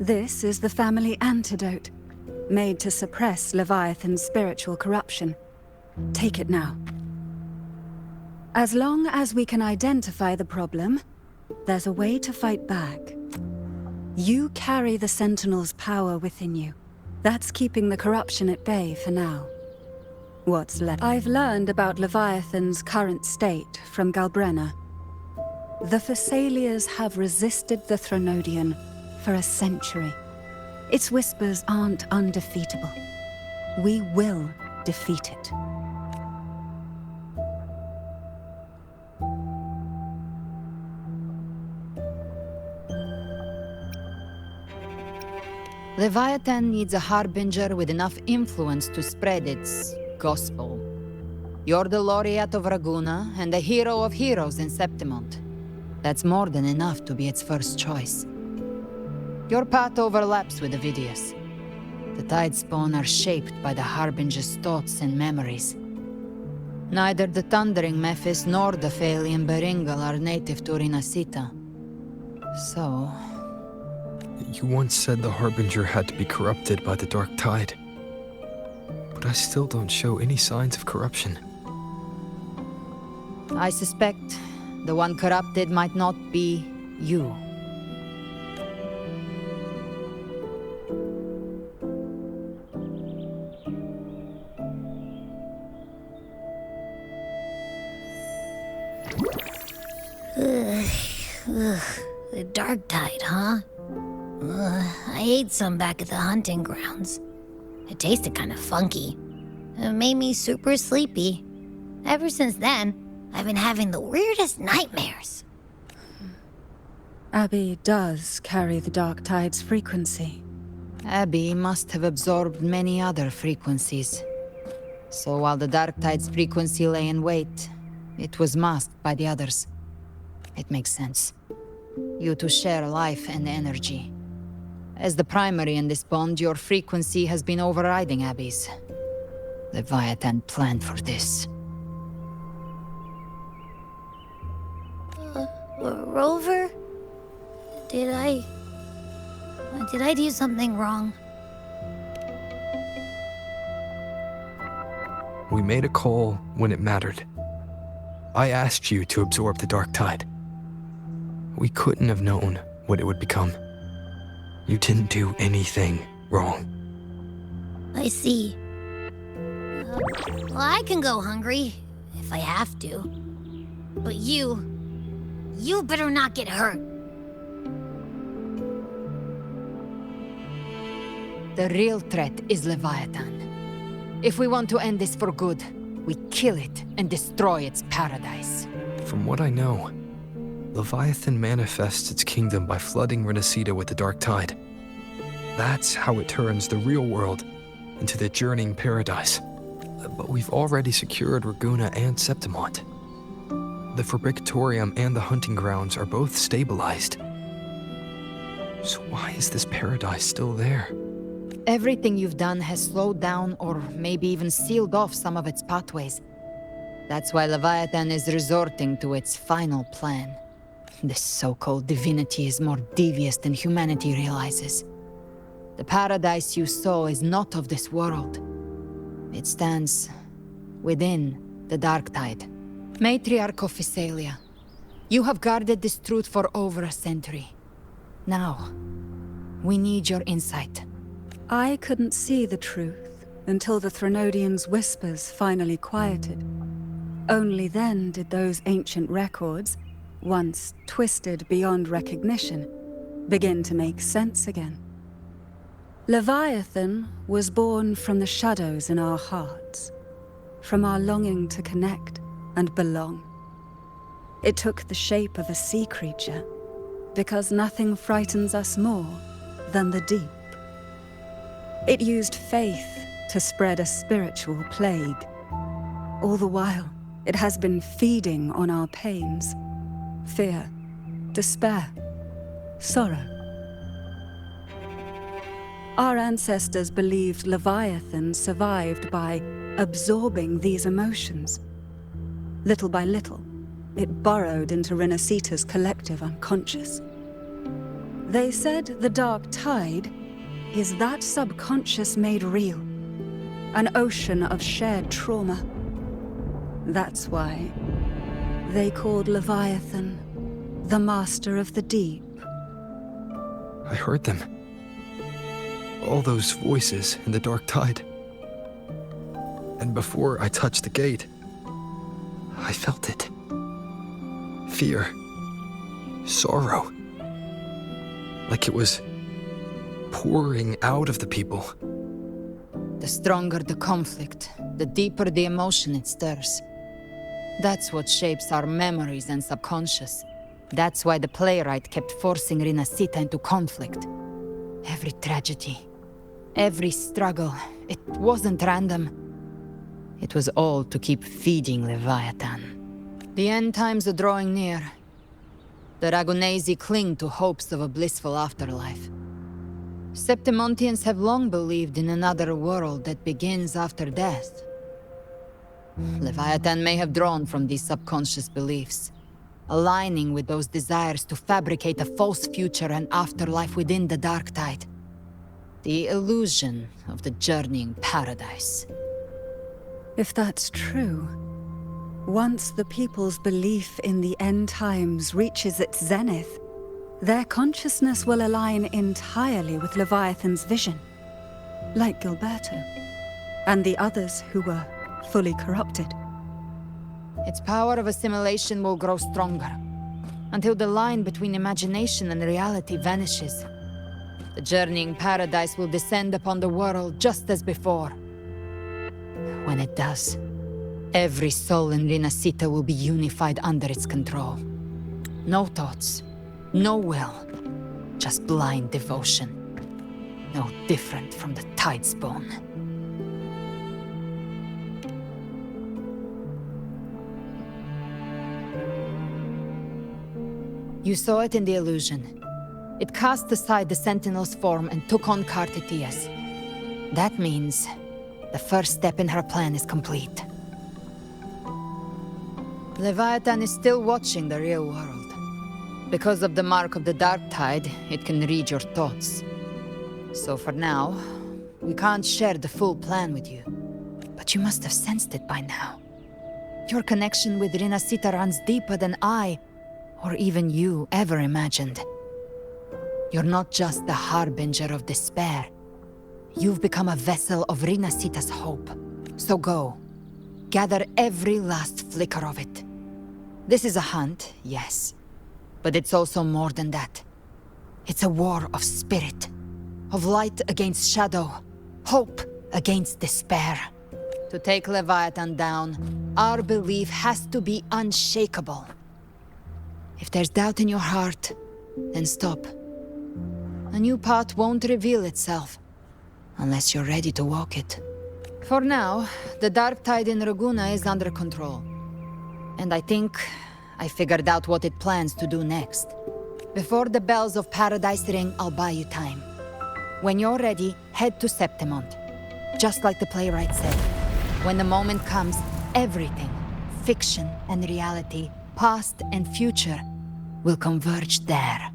This is the family antidote, made to suppress Leviathan's spiritual corruption. Take it now. As long as we can identify the problem, there's a way to fight back. You carry the Sentinel's power within you. That's keeping the corruption at bay for now. What's left? I've learned about Leviathan's current state from Galbrenna. The Thessalias have resisted the Thronodian for a century. Its whispers aren't undefeatable. We will defeat it. Leviathan needs a harbinger with enough influence to spread its gospel. You're the laureate of Raguna and the hero of heroes in Septimont. That's more than enough to be its first choice. Your path overlaps with Ovidius. The Tidespawn are shaped by the harbinger's thoughts and memories. Neither the Thundering Mephis nor the Phalian Beringal are native to Rinasita. So... You once said the Harbinger had to be corrupted by the Dark Tide. But I still don't show any signs of corruption. I suspect the one corrupted might not be you. The Dark Tide, huh? I ate some back at the hunting grounds. It tasted kind of funky. It made me super sleepy. Ever since then, I've been having the weirdest nightmares. Abby does carry the Dark Tide's frequency. Abby must have absorbed many other frequencies. So while the Dark Tide's frequency lay in wait, it was masked by the others. It makes sense. You two share life and energy. As the primary in this bond, your frequency has been overriding Abby's. Leviathan planned for this. Rover? Did I do something wrong? We made a call when it mattered. I asked you to absorb the Dark Tide. We couldn't have known what it would become. You didn't do anything wrong. I see. Well, I can go hungry, if I have to. But you better not get hurt. The real threat is Leviathan. If we want to end this for good, we kill it and destroy its paradise. From what I know, Leviathan manifests its kingdom by flooding Rinasita with the Dark Tide. That's how it turns the real world into the journeying paradise. But we've already secured Raguna and Septimont. The Fabricatorium and the hunting grounds are both stabilized. So why is this paradise still there? Everything you've done has slowed down or maybe even sealed off some of its pathways. That's why Leviathan is resorting to its final plan. This so-called divinity is more devious than humanity realizes. The paradise you saw is not of this world. It stands within the Dark Tide. Matriarch of Thessalia, you have guarded this truth for over a century. Now, we need your insight. I couldn't see the truth until the Thronodian's whispers finally quieted. Only then did those ancient records, once twisted beyond recognition, begin to make sense again. Leviathan was born from the shadows in our hearts, from our longing to connect and belong. It took the shape of a sea creature, because nothing frightens us more than the deep. It used faith to spread a spiritual plague. All the while, it has been feeding on our pains, fear, despair, sorrow. Our ancestors believed Leviathan survived by absorbing these emotions. Little by little, it burrowed into Rinasita's collective unconscious. They said the dark tide is that subconscious made real. An ocean of shared trauma. That's why they called Leviathan the master of the deep. I heard them. All those voices in the dark tide. And before I touched the gate, I felt it. Fear. Sorrow. Like it was pouring out of the people. The stronger the conflict, the deeper the emotion it stirs. That's what shapes our memories and subconscious. That's why the playwright kept forcing Rinasita into conflict. Every tragedy, every struggle, it wasn't random. It was all to keep feeding Leviathan. The end times are drawing near. The Ragunesi cling to hopes of a blissful afterlife. Septimontians have long believed in another world that begins after death. Leviathan may have drawn from these subconscious beliefs, aligning with those desires to fabricate a false future and afterlife within the dark tide. The illusion of the journeying paradise. If that's true, once the people's belief in the end times reaches its zenith, their consciousness will align entirely with Leviathan's vision, like Gilberto, and the others who were fully corrupted. Its power of assimilation will grow stronger, until the line between imagination and reality vanishes. The journeying paradise will descend upon the world just as before. When it does, every soul in Rinasita will be unified under its control. No thoughts, no will, just blind devotion. No different from the Tidespawn. You saw it in the illusion. It cast aside the Sentinel's form and took on Cartitia's. That means the first step in her plan is complete. Leviathan is still watching the real world. Because of the mark of the dark tide, it can read your thoughts. So for now, we can't share the full plan with you. But you must have sensed it by now. Your connection with Rinasita runs deeper than I, or even you, ever imagined. You're not just the harbinger of despair. You've become a vessel of Rinasita's hope. So go. Gather every last flicker of it. This is a hunt, yes. But it's also more than that. It's a war of spirit. Of light against shadow. Hope against despair. To take Leviathan down, our belief has to be unshakable. If there's doubt in your heart, then stop. A new path won't reveal itself, unless you're ready to walk it. For now, the dark tide in Raguna is under control. And I think I figured out what it plans to do next. Before the bells of Paradise ring, I'll buy you time. When you're ready, head to Septimont. Just like the playwright said. When the moment comes, everything, fiction and reality, past and future, will converge there.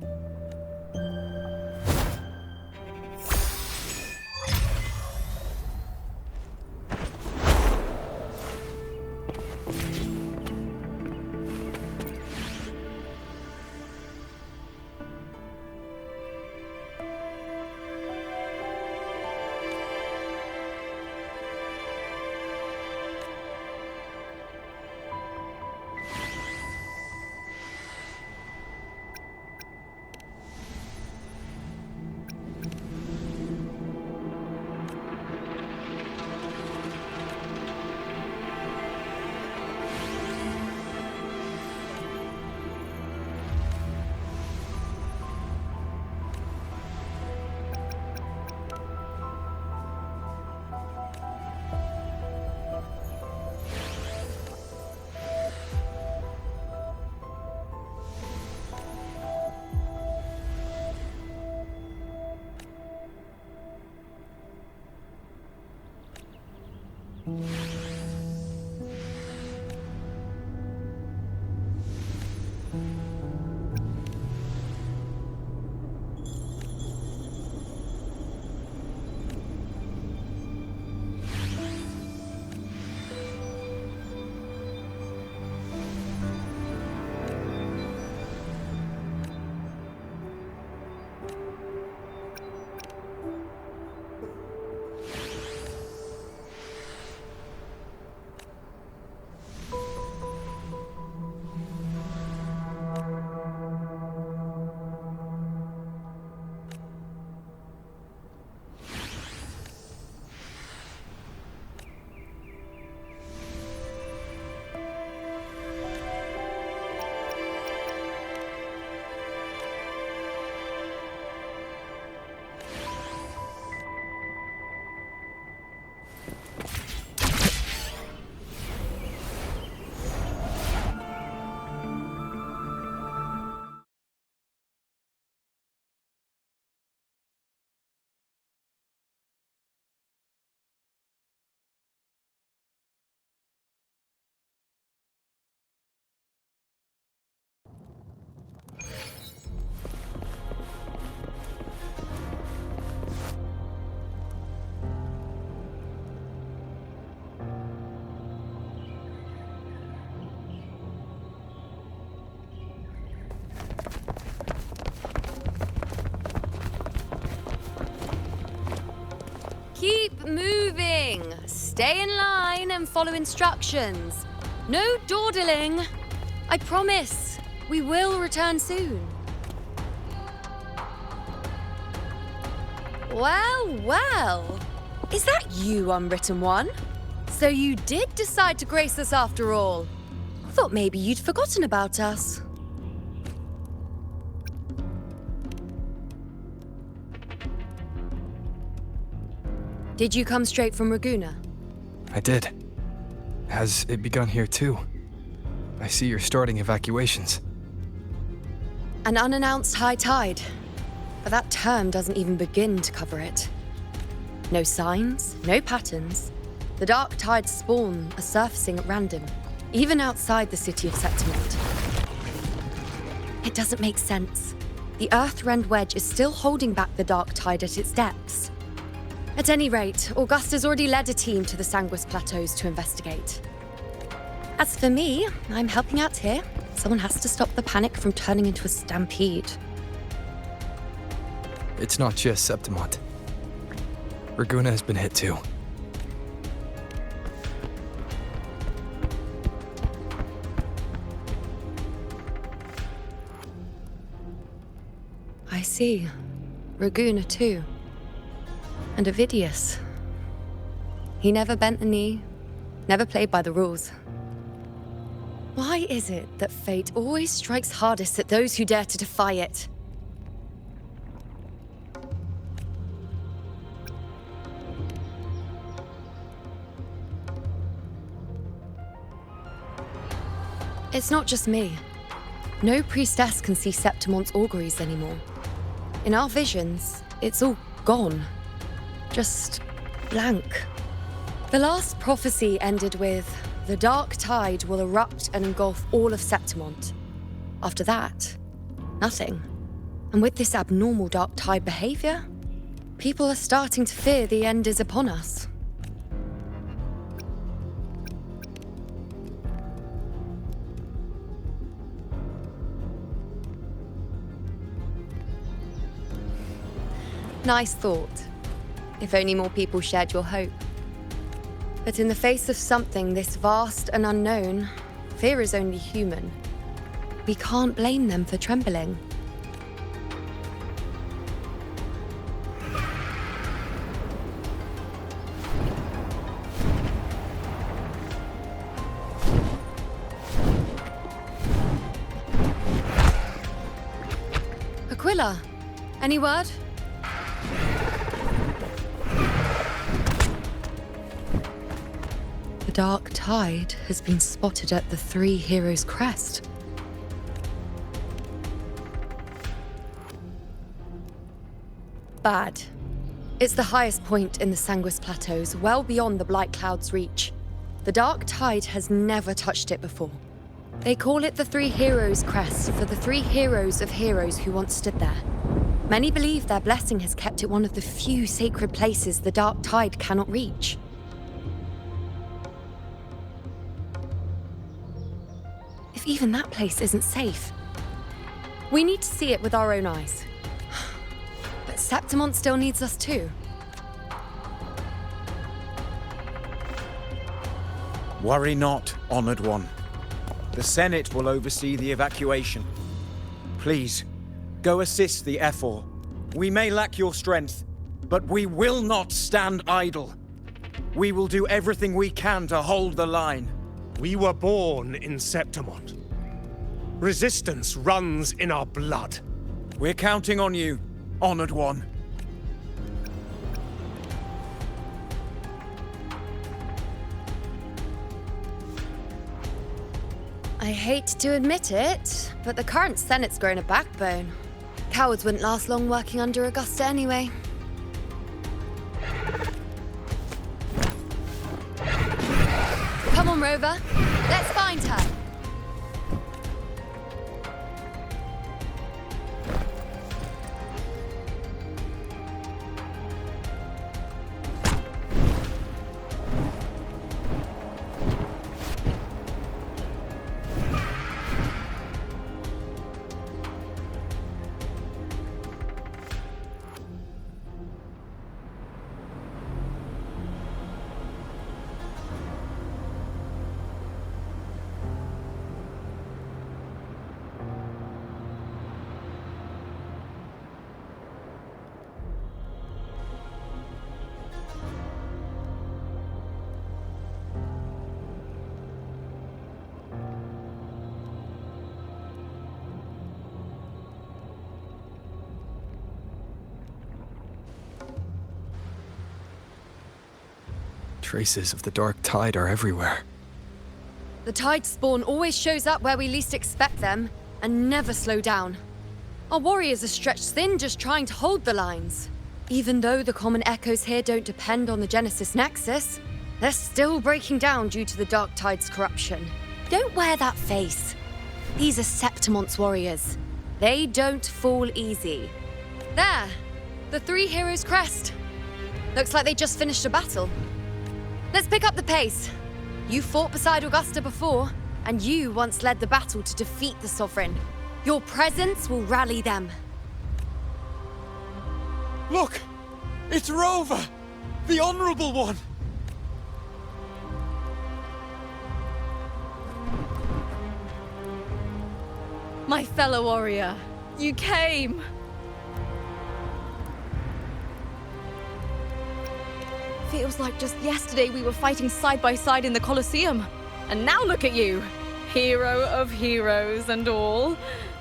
Keep moving. Stay in line and follow instructions. No dawdling. I promise, we will return soon. Well, well. Is that you, Unwritten One? So you did decide to grace us after all. Thought maybe you'd forgotten about us. Did you come straight from Raguna? I did. Has it begun here too? I see you're starting evacuations. An unannounced high tide. But that term doesn't even begin to cover it. No signs, no patterns. The dark tide's spawn are surfacing at random, even outside the city of Septimont. It doesn't make sense. The Earth-rend wedge is still holding back the dark tide at its depths. At any rate, Augusta's already led a team to the Sanguis Plateaus to investigate. As for me, I'm helping out here. Someone has to stop the panic from turning into a stampede. It's not just Septimont. Raguna has been hit too. I see. Raguna too. And Ovidius. He never bent the knee, never played by the rules. Why is it that fate always strikes hardest at those who dare to defy it? It's not just me. No priestess can see Septimont's auguries anymore. In our visions, it's all gone. Just blank. The last prophecy ended with, the dark tide will erupt and engulf all of Septimont. After that, nothing. And with this abnormal dark tide behavior, people are starting to fear the end is upon us. Nice thought. If only more people shared your hope. But in the face of something this vast and unknown, fear is only human. We can't blame them for trembling. Aquila, any word? The dark tide has been spotted at the Three Heroes' Crest. Bad. It's the highest point in the Sanguis Plateaus, well beyond the Blight Cloud's reach. The dark tide has never touched it before. They call it the Three Heroes' Crest for the three heroes of heroes who once stood there. Many believe their blessing has kept it one of the few sacred places the dark tide cannot reach. If even that place isn't safe, we need to see it with our own eyes. But Septimont still needs us too. Worry not, Honored One. The Senate will oversee the evacuation. Please, go assist the Ephor. We may lack your strength, but we will not stand idle. We will do everything we can to hold the line. We were born in Septimont. Resistance runs in our blood. We're counting on you, Honored One. I hate to admit it, but the current Senate's grown a backbone. Cowards wouldn't last long working under Augusta anyway. Come on, Rover. Let's find her. Traces of the dark tide are everywhere. The tide spawn always shows up where we least expect them, and never slow down. Our warriors are stretched thin just trying to hold the lines. Even though the common echoes here don't depend on the Genesis Nexus, they're still breaking down due to the dark tide's corruption. Don't wear that face. These are Septimont's warriors. They don't fall easy. There! The three heroes' crest. Looks like they just finished a battle. Let's pick up the pace. You fought beside Augusta before, and you once led the battle to defeat the Sovereign. Your presence will rally them. Look! It's Rover! The Honorable One! My fellow warrior, you came! Feels like just yesterday we were fighting side by side in the Colosseum. And now look at you! Hero of heroes and all.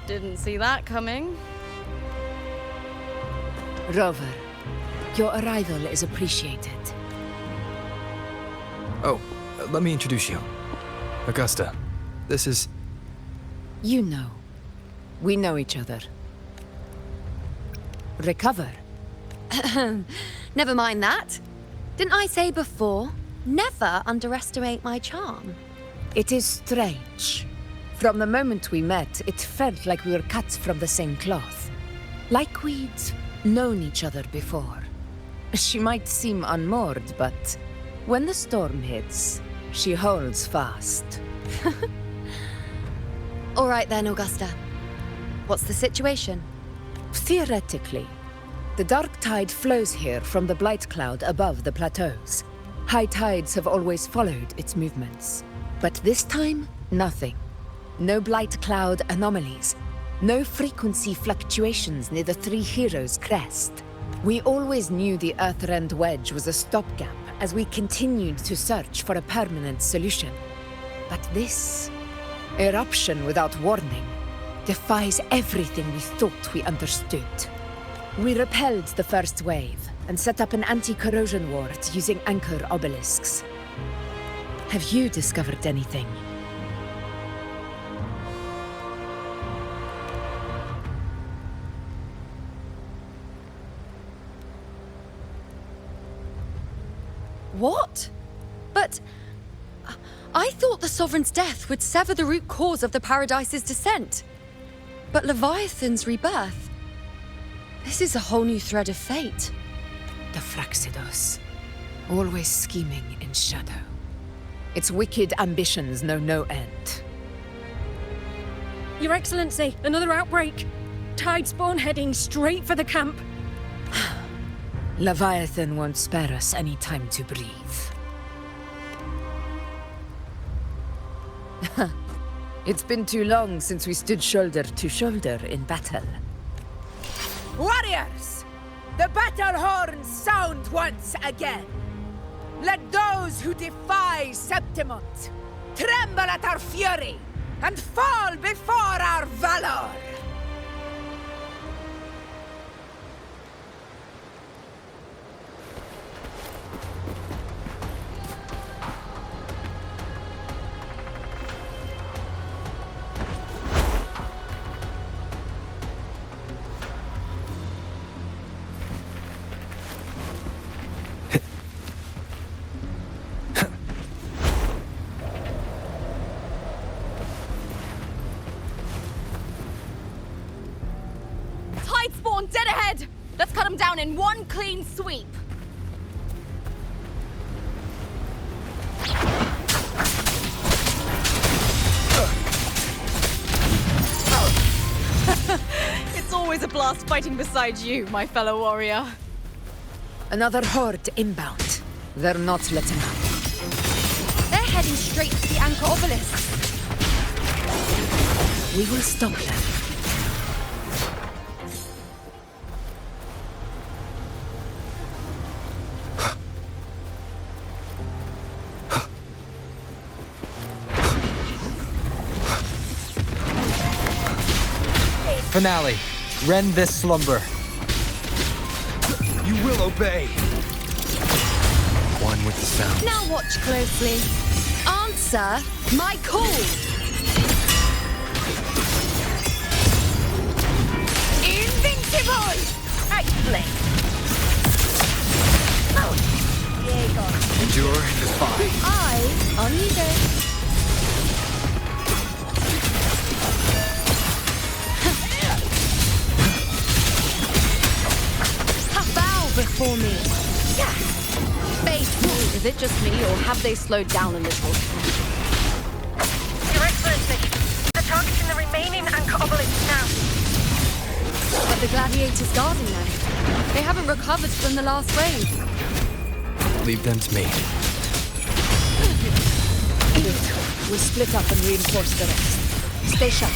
Didn't see that coming. Rover, your arrival is appreciated. Oh, let me introduce you. Augusta, this is... You know. We know each other. Recover. Never mind that. Didn't I say before, never underestimate my charm? It is strange. From the moment we met, it felt like we were cut from the same cloth. Like we'd known each other before. She might seem unmoored, but when the storm hits, she holds fast. All right then, Augusta. What's the situation? Theoretically, the dark tide flows here from the blight cloud above the plateaus. High tides have always followed its movements. But this time, nothing. No blight cloud anomalies. No frequency fluctuations near the Three Heroes' crest. We always knew the Earthrend Wedge was a stopgap as we continued to search for a permanent solution. But this eruption without warning defies everything we thought we understood. We repelled the first wave and set up an anti-corrosion ward using anchor obelisks. Have you discovered anything? What? But... I thought the Sovereign's death would sever the root cause of the Paradise's descent. But Leviathan's rebirth... This is a whole new thread of fate. The Fraxidos. Always scheming in shadow. Its wicked ambitions know no end. Your Excellency, another outbreak. Tide spawn heading straight for the camp. Leviathan won't spare us any time to breathe. It's been too long since we stood shoulder to shoulder in battle. Warriors! The battle horns sound once again. Let those who defy Septimont tremble at our fury and fall before our valor! Dead ahead! Let's cut them down in one clean sweep. It's always a blast fighting beside you, my fellow warrior. Another horde inbound. They're not letting up. They're heading straight to the anchor obelisk. We will stop them. Finale. Rend this slumber. You will obey. One with the sound. Now watch closely. Answer my call. Invincible! Excellent! Oh! Diego. Endure, defy. On you go. Bow before me. Face me. Is it just me, or have they slowed down a little? Your Excellency, the target's in the remaining anchor obelisk now. But the gladiators guarding them. They haven't recovered from the last wave. Leave them to me. We'll split up and reinforce the rest. Stay sharp.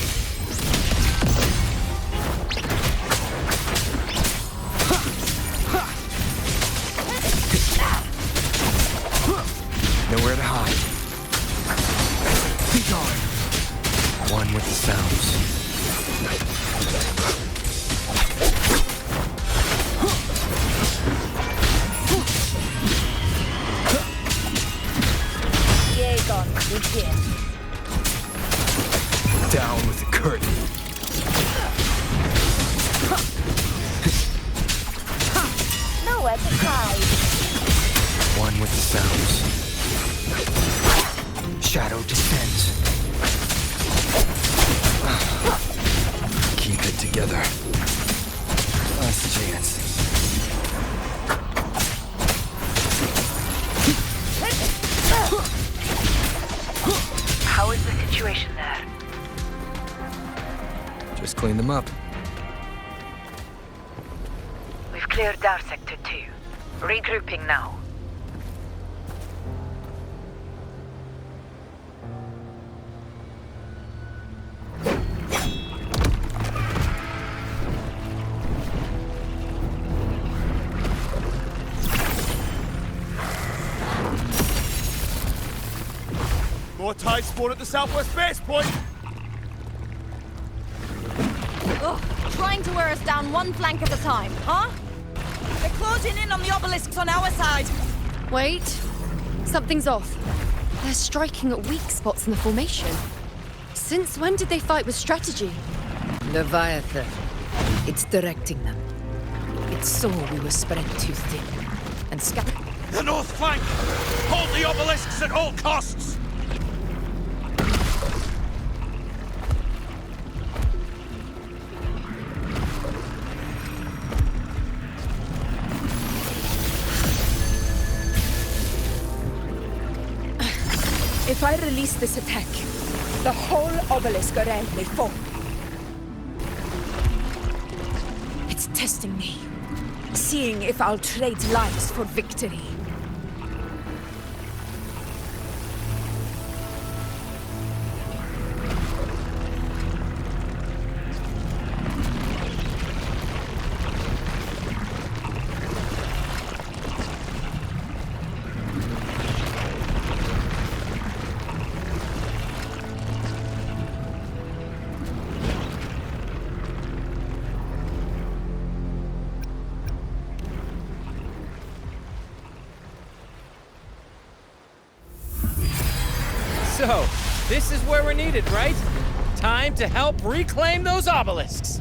Nowhere to hide. Be gone. One with the sounds. Diego, begin. Down with the curtain. Nowhere to hide. One with the sounds. Shadow descends. Keep it together. Last chance. How is the situation there? Just clean them up. We've cleared our sector 2. Regrouping now. More tide spawn at the southwest base point! Ugh, trying to wear us down one flank at a time, huh? They're closing in on the obelisks on our side. Wait. Something's off. They're striking at weak spots in the formation. Since when did they fight with strategy? Leviathan. It's directing them. It saw we were spread too thin. And scattered. The north flank! Hold the obelisks at all costs! If I release this attack, the whole obelisk around may fall. It's testing me, seeing if I'll trade lives for victory. So, this is where we're needed, right? Time to help reclaim those obelisks.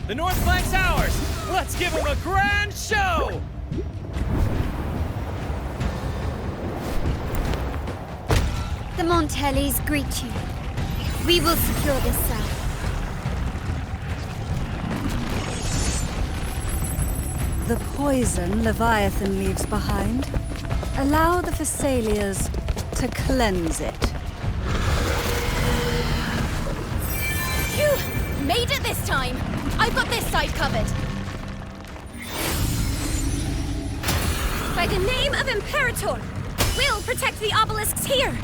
The north flank's ours. Let's give them a grand show! The Montellis greet you. We will secure this south. The poison Leviathan leaves behind, allow the Thessalians to cleanse it. Phew! Made it this time! I've got this side covered. By the name of Imperator, we'll protect the obelisks here.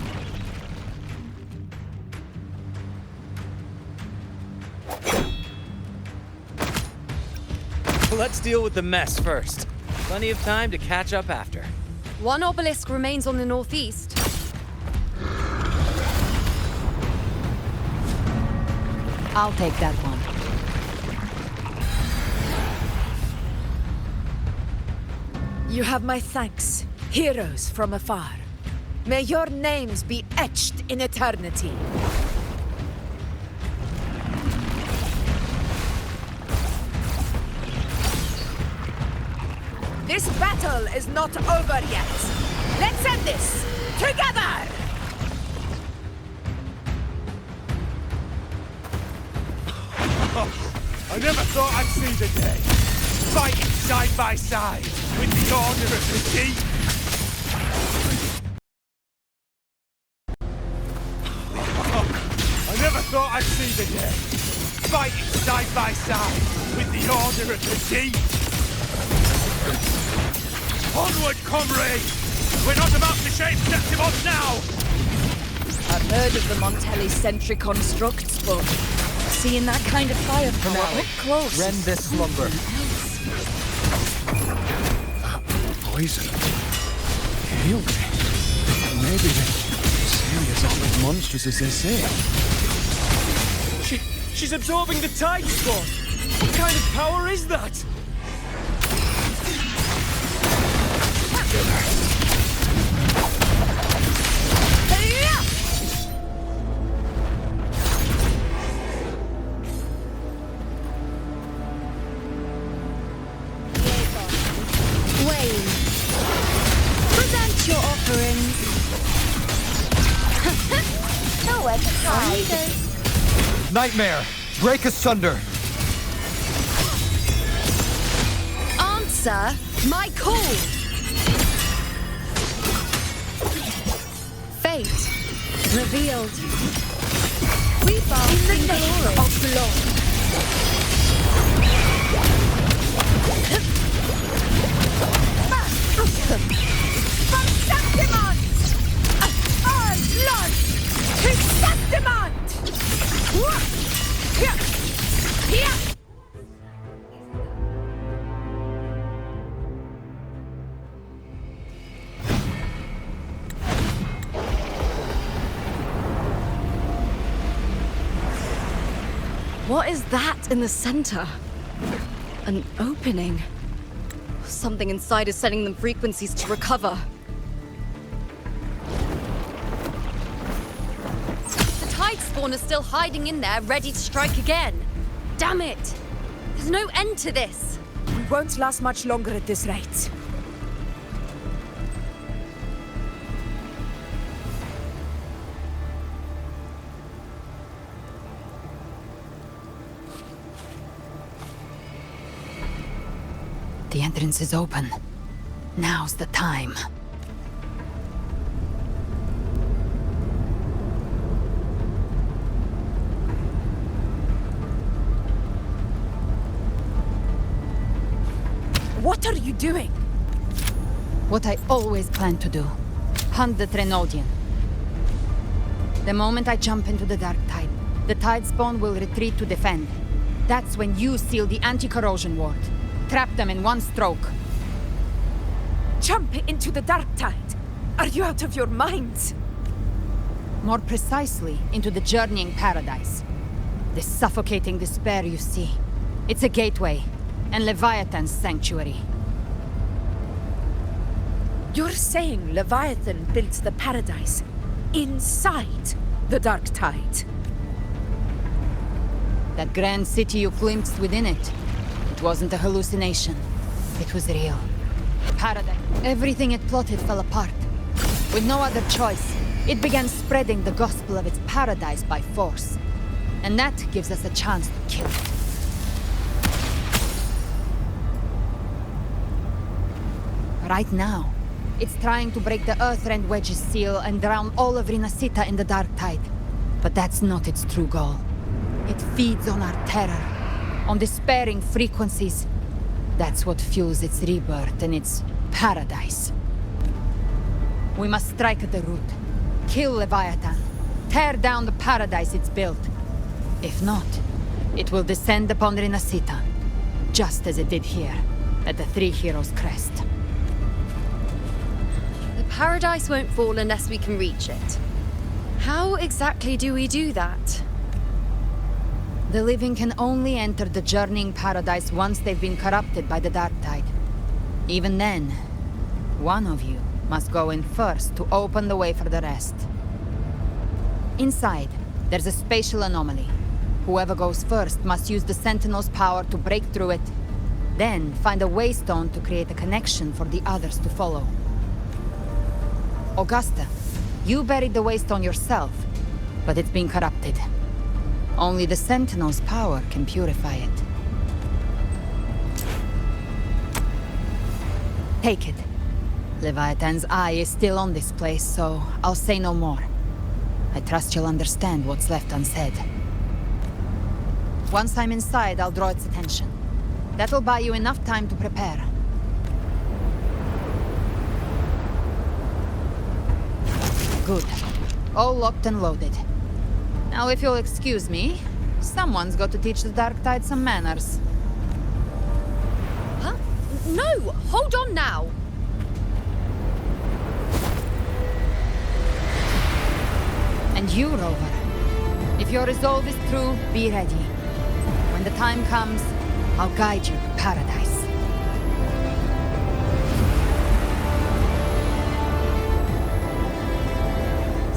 Let's deal with the mess first. Plenty of time to catch up after. One obelisk remains on the northeast. I'll take that one. You have my thanks, Heroes from afar, may your names be etched in eternity. This battle is not over yet. Let's end this together! I never thought I'd see the day. Fighting side by side with the Order of the Deep. I never thought I'd see the day. Fighting side by side with the Order of the Deep. Onward, comrades! We're not about to shape Septimos now! I've heard of the Montelli sentry constructs, but seeing that kind of firepower up close. Rend this slumber. That poison healed me. Maybe this area is not as monstrous as they say. She's absorbing the tide spawn! What kind of power is that? Wayne, present your offerings. Nowhere to hide. Nightmare, break asunder. Answer my call. Fate revealed. We bow in the name of blood. From Septimon! All blood to Septimon! Here! What is that in the center? An opening. Something inside is sending them frequencies to recover. The tide spawn is still hiding in there, ready to strike again. Damn it! There's no end to this. We won't last much longer at this rate. The entrance is open. Now's the time. What are you doing? What I always planned to do. Hunt the Trenodian. The moment I jump into the dark tide, the tide spawn will retreat to defend. That's when you seal the anti-corrosion ward. Trap them in one stroke. Jump into the dark tide? Are you out of your minds? More precisely, into the journeying paradise. The suffocating despair you see. It's a gateway, and Leviathan's sanctuary. You're saying Leviathan built the paradise inside the dark tide? That grand city you glimpsed within it. It wasn't a hallucination. It was real. Paradise. Everything it plotted fell apart. With no other choice, it began spreading the gospel of its paradise by force. And that gives us a chance to kill it. Right now, it's trying to break the Earthrend Wedge's seal and drown all of Rinasita in the dark tide. But that's not its true goal. It feeds on our terror, on despairing frequencies. That's what fuels its rebirth and its paradise. We must strike at the root, kill Leviathan, tear down the paradise it's built. If not, it will descend upon Rinasita, just as it did here, at the Three Heroes Crest. The paradise won't fall unless we can reach it. How exactly do we do that? The living can only enter the journeying paradise once they've been corrupted by the dark tide. Even then, one of you must go in first to open the way for the rest. Inside, there's a spatial anomaly. Whoever goes first must use the Sentinel's power to break through it, then find a waystone to create a connection for the others to follow. Augusta, you buried the waystone yourself, but it's been corrupted. Only the Sentinel's power can purify it. Take it. Leviathan's eye is still on this place, so I'll say no more. I trust you'll understand what's left unsaid. Once I'm inside, I'll draw its attention. That'll buy you enough time to prepare. Good. All locked and loaded. Now, if you'll excuse me, someone's got to teach the Dark Tide some manners. Huh? No! Hold on now! And you, Rover. If your resolve is true, be ready. When the time comes, I'll guide you to paradise.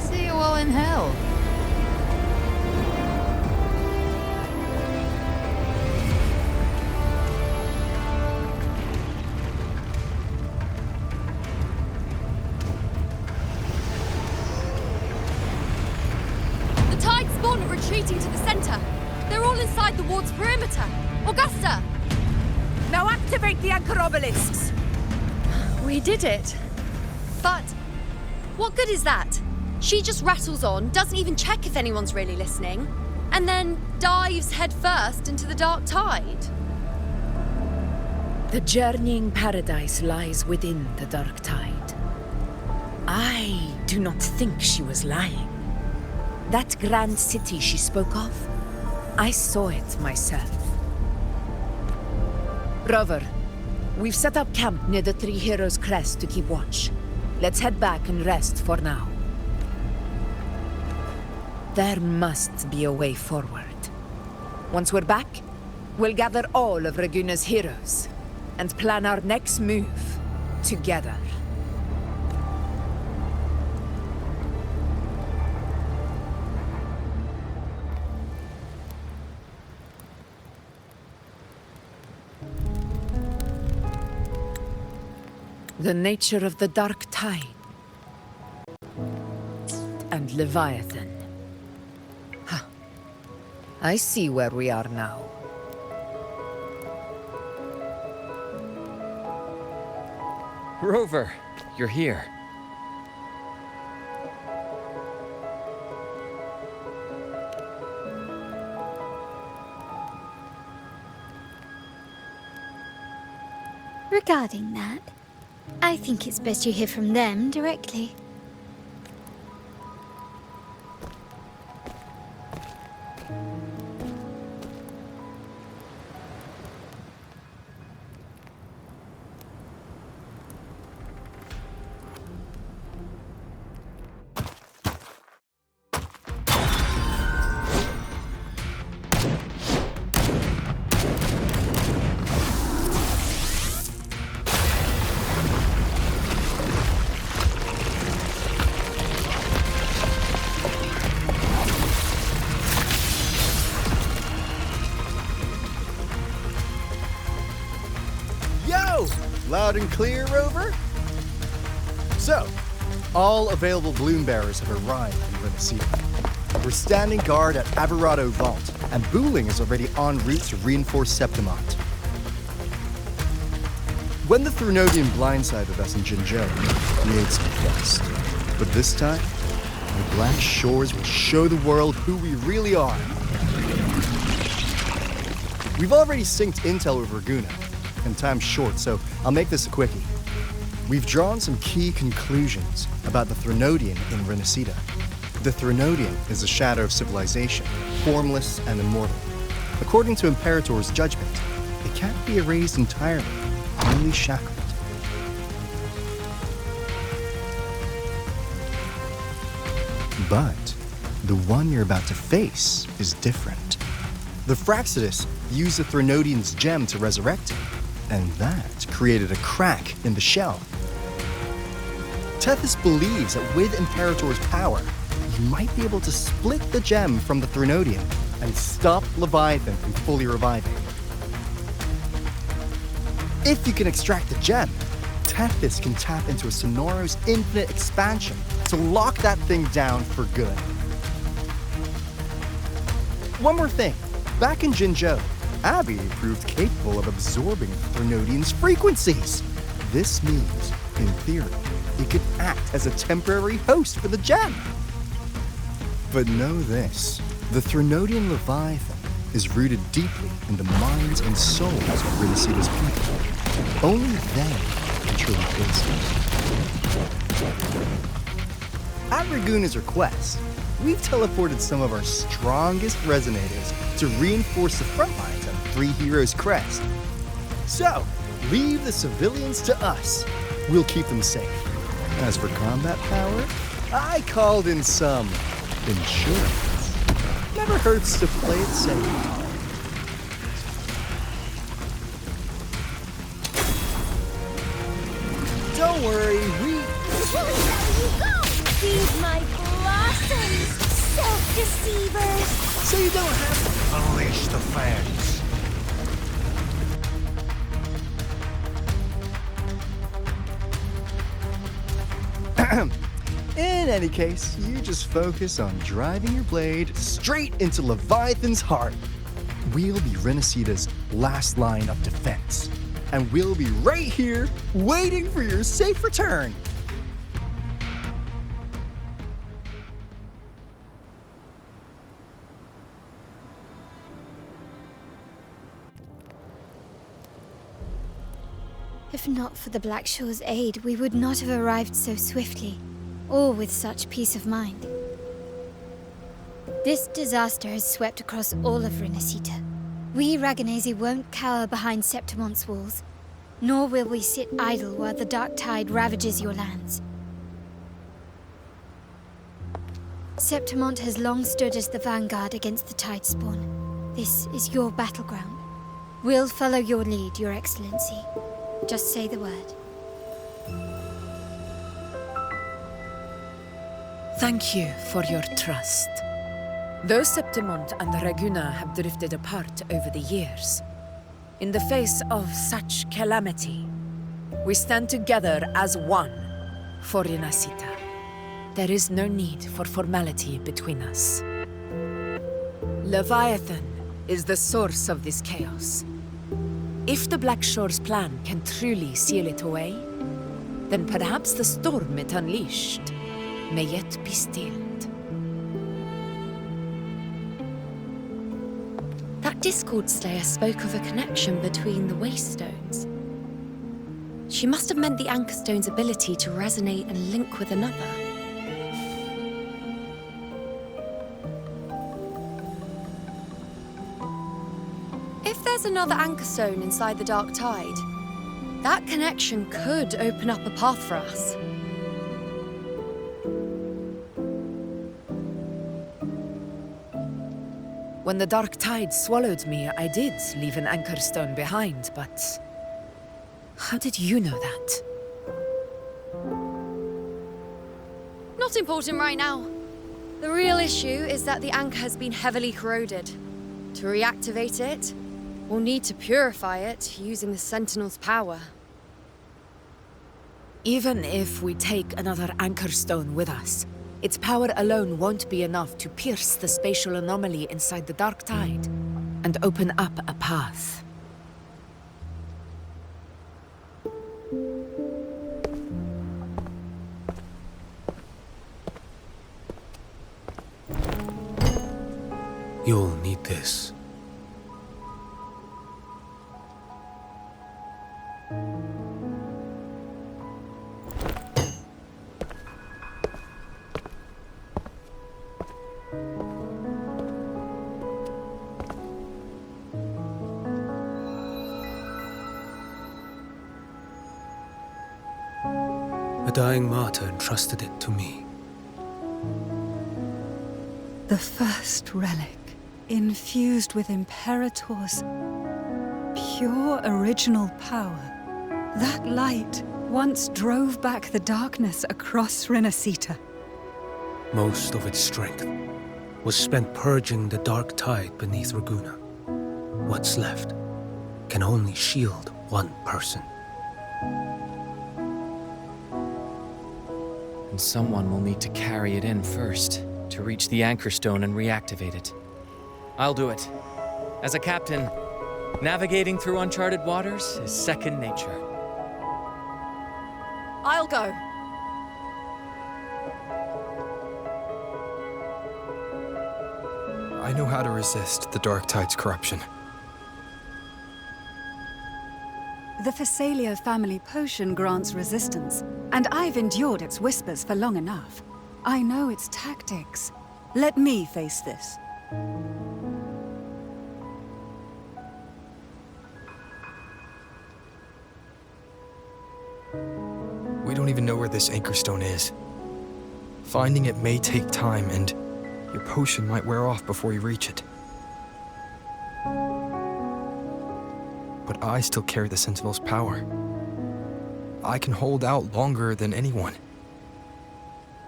See you all in hell. The Tide spawn are retreating to the center. They're all inside the ward's perimeter. Augusta! Now activate the anchor obelisks! We did it. But what good is that? She just rattles on, doesn't even check if anyone's really listening, and then dives headfirst into the dark tide. The journeying paradise lies within the dark tide. I do not think she was lying. That grand city she spoke of, I saw it myself. Rover, we've set up camp near the Three Heroes Crest to keep watch. Let's head back and rest for now. There must be a way forward. Once we're back, we'll gather all of Raguna's heroes and plan our next move together. The nature of the dark tide and Leviathan. Huh. I see where we are now. Rover, you're here. Regarding that, I think it's best you hear from them directly. Loud and clear, Rover? So, all available bloom bearers have arrived in Renacida. We're standing guard at Averado Vault, and Booling is already en route to reinforce Septimont. When the Threnodian blindsided us in Jinzhou, we ate some dust. But this time, the Black Shores will show the world who we really are. We've already synced intel with Raguna, and time's short, so I'll make this a quickie. We've drawn some key conclusions about the Threnodian in Renacida. The Threnodian is a shadow of civilization, formless and immortal. According to Imperator's judgment, it can't be erased entirely, only shackled. But the one you're about to face is different. The Fraxidus used the Threnodian's gem to resurrect him, and that created a crack in the shell. Tethys believes that with Imperator's power, he might be able to split the gem from the Threnodium and stop Leviathan from fully reviving. If you can extract the gem, Tethys can tap into a Sonoros infinite expansion to lock that thing down for good. One more thing. Back in Jinzhou, Abby proved capable of absorbing Threnodium's frequencies. This means, in theory, it could act as a temporary host for the gem. But know this, the Threnodian Leviathan is rooted deeply in the minds and souls of Renicida's people. Only they can truly face it. At Raguna's request, we've teleported some of our strongest resonators to reinforce the front lines on Three Heroes Crest. So, leave the civilians to us. We'll keep them safe. As for combat power, I called in some insurance. Never hurts to play it safe. Don't worry, we... Where you go? Feed my blossoms, self-deceivers! So you don't have to unleash the fans. In any case, you just focus on driving your blade straight into Leviathan's heart. We'll be Renicida's last line of defense. And we'll be right here, waiting for your safe return. If not for the Black Shore's aid, we would not have arrived so swiftly, or with such peace of mind. This disaster has swept across all of Renicida. We Raganazi won't cower behind Septimon's walls, nor will we sit idle while the dark tide ravages your lands. Septimont has long stood as the vanguard against the tide spawn. This is your battleground. We'll follow your lead, Your Excellency. Just say the word. Thank you for your trust. Though Septimont and Raguna have drifted apart over the years, in the face of such calamity, we stand together as one for Renacida. There is no need for formality between us. Leviathan is the source of this chaos. If the Black Shore's plan can truly seal it away, then perhaps the storm it unleashed may yet be stilled. That Discord Slayer spoke of a connection between the Waystones. She must have meant the Anchor Stone's ability to resonate and link with another. If there's another Anchor Stone inside the Dark Tide, that connection could open up a path for us. When the Dark Tide swallowed me, I did leave an Anchor Stone behind, but... how did you know that? Not important right now. The real issue is that the anchor has been heavily corroded. To reactivate it, we'll need to purify it using the Sentinel's power. Even if we take another Anchor Stone with us, its power alone won't be enough to pierce the spatial anomaly inside the Dark Tide and open up a path. You'll need this. A dying martyr entrusted it to me. The first relic, infused with Imperator's pure original power. That light once drove back the darkness across Renacita. Most of its strength was spent purging the dark tide beneath Ragunna. What's left can only shield one person. And someone will need to carry it in first, to reach the anchor stone and reactivate it. I'll do it. As a captain, navigating through uncharted waters is second nature. I'll go. I know how to resist the dark tide's corruption. The Phasalia family potion grants resistance, and I've endured its whispers for long enough. I know its tactics. Let me face this. We don't even know where this anchor stone is. Finding it may take time, and your potion might wear off before you reach it. But I still carry the Sentinel's power. I can hold out longer than anyone.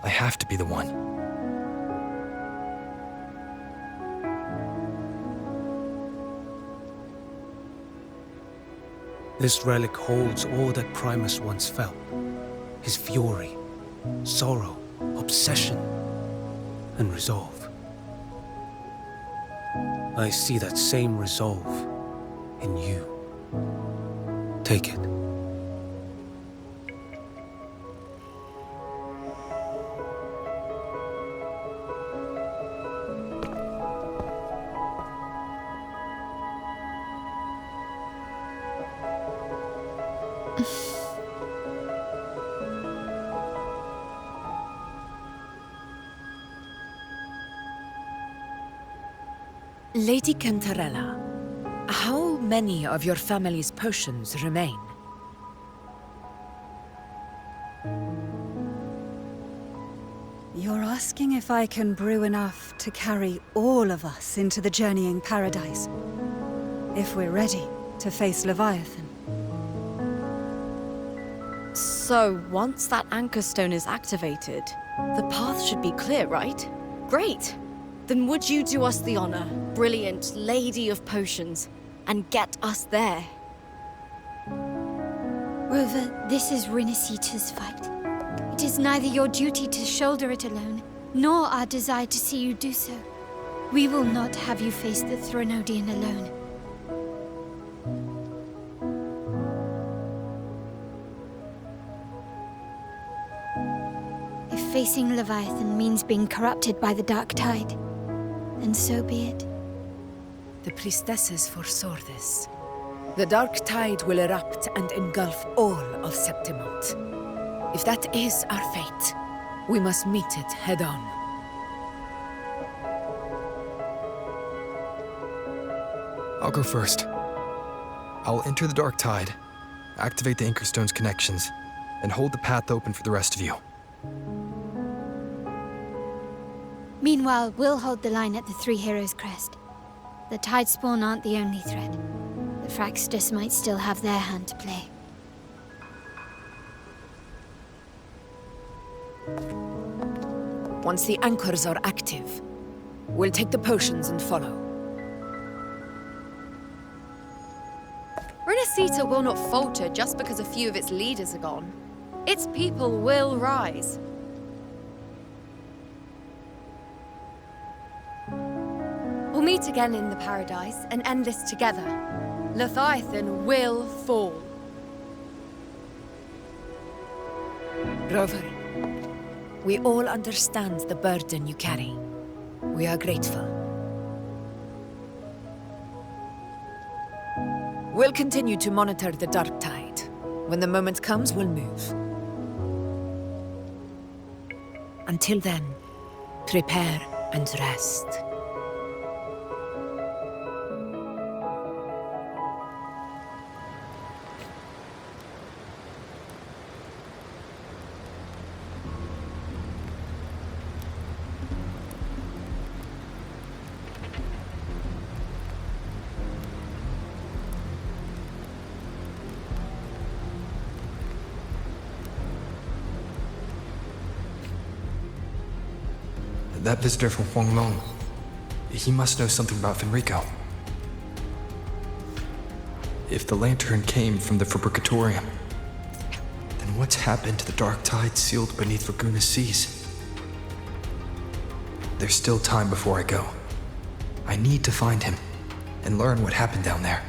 I have to be the one. This relic holds all that Primus once felt. His fury, sorrow, obsession, and resolve. I see that same resolve in you. Take it. Lady Cantarella, how many of your family's potions remain? You're asking if I can brew enough to carry all of us into the journeying paradise. If we're ready to face Leviathan. So, once that anchor stone is activated, the path should be clear, right? Great! Then would you do us the honor, brilliant Lady of Potions, and get us there? Rover, this is Renacita's fight. It is neither your duty to shoulder it alone, nor our desire to see you do so. We will not have you face the Thronodian alone. If facing Leviathan means being corrupted by the dark tide, then so be it. The priestesses foresaw this. The dark tide will erupt and engulf all of Septimont. If that is our fate, we must meet it head-on. I'll go first. I'll enter the dark tide, activate the anchor stone's connections, and hold the path open for the rest of you. Meanwhile, we'll hold the line at the Three Heroes Crest. The Tidespawn aren't the only threat. The Fraxtus might still have their hand to play. Once the anchors are active, we'll take the potions and follow. Renacita will not falter just because a few of its leaders are gone. Its people will rise. We'll meet again in the paradise and end this together. Leviathan will fall. Rover, we all understand the burden you carry. We are grateful. We'll continue to monitor the dark tide. When the moment comes, we'll move. Until then, prepare and rest. That visitor from Huanglong. He must know something about Fenrico. If the lantern came from the Fabricatorium, then what's happened to the dark tide sealed beneath Raguna's seas? There's still time before I go. I need to find him and learn what happened down there.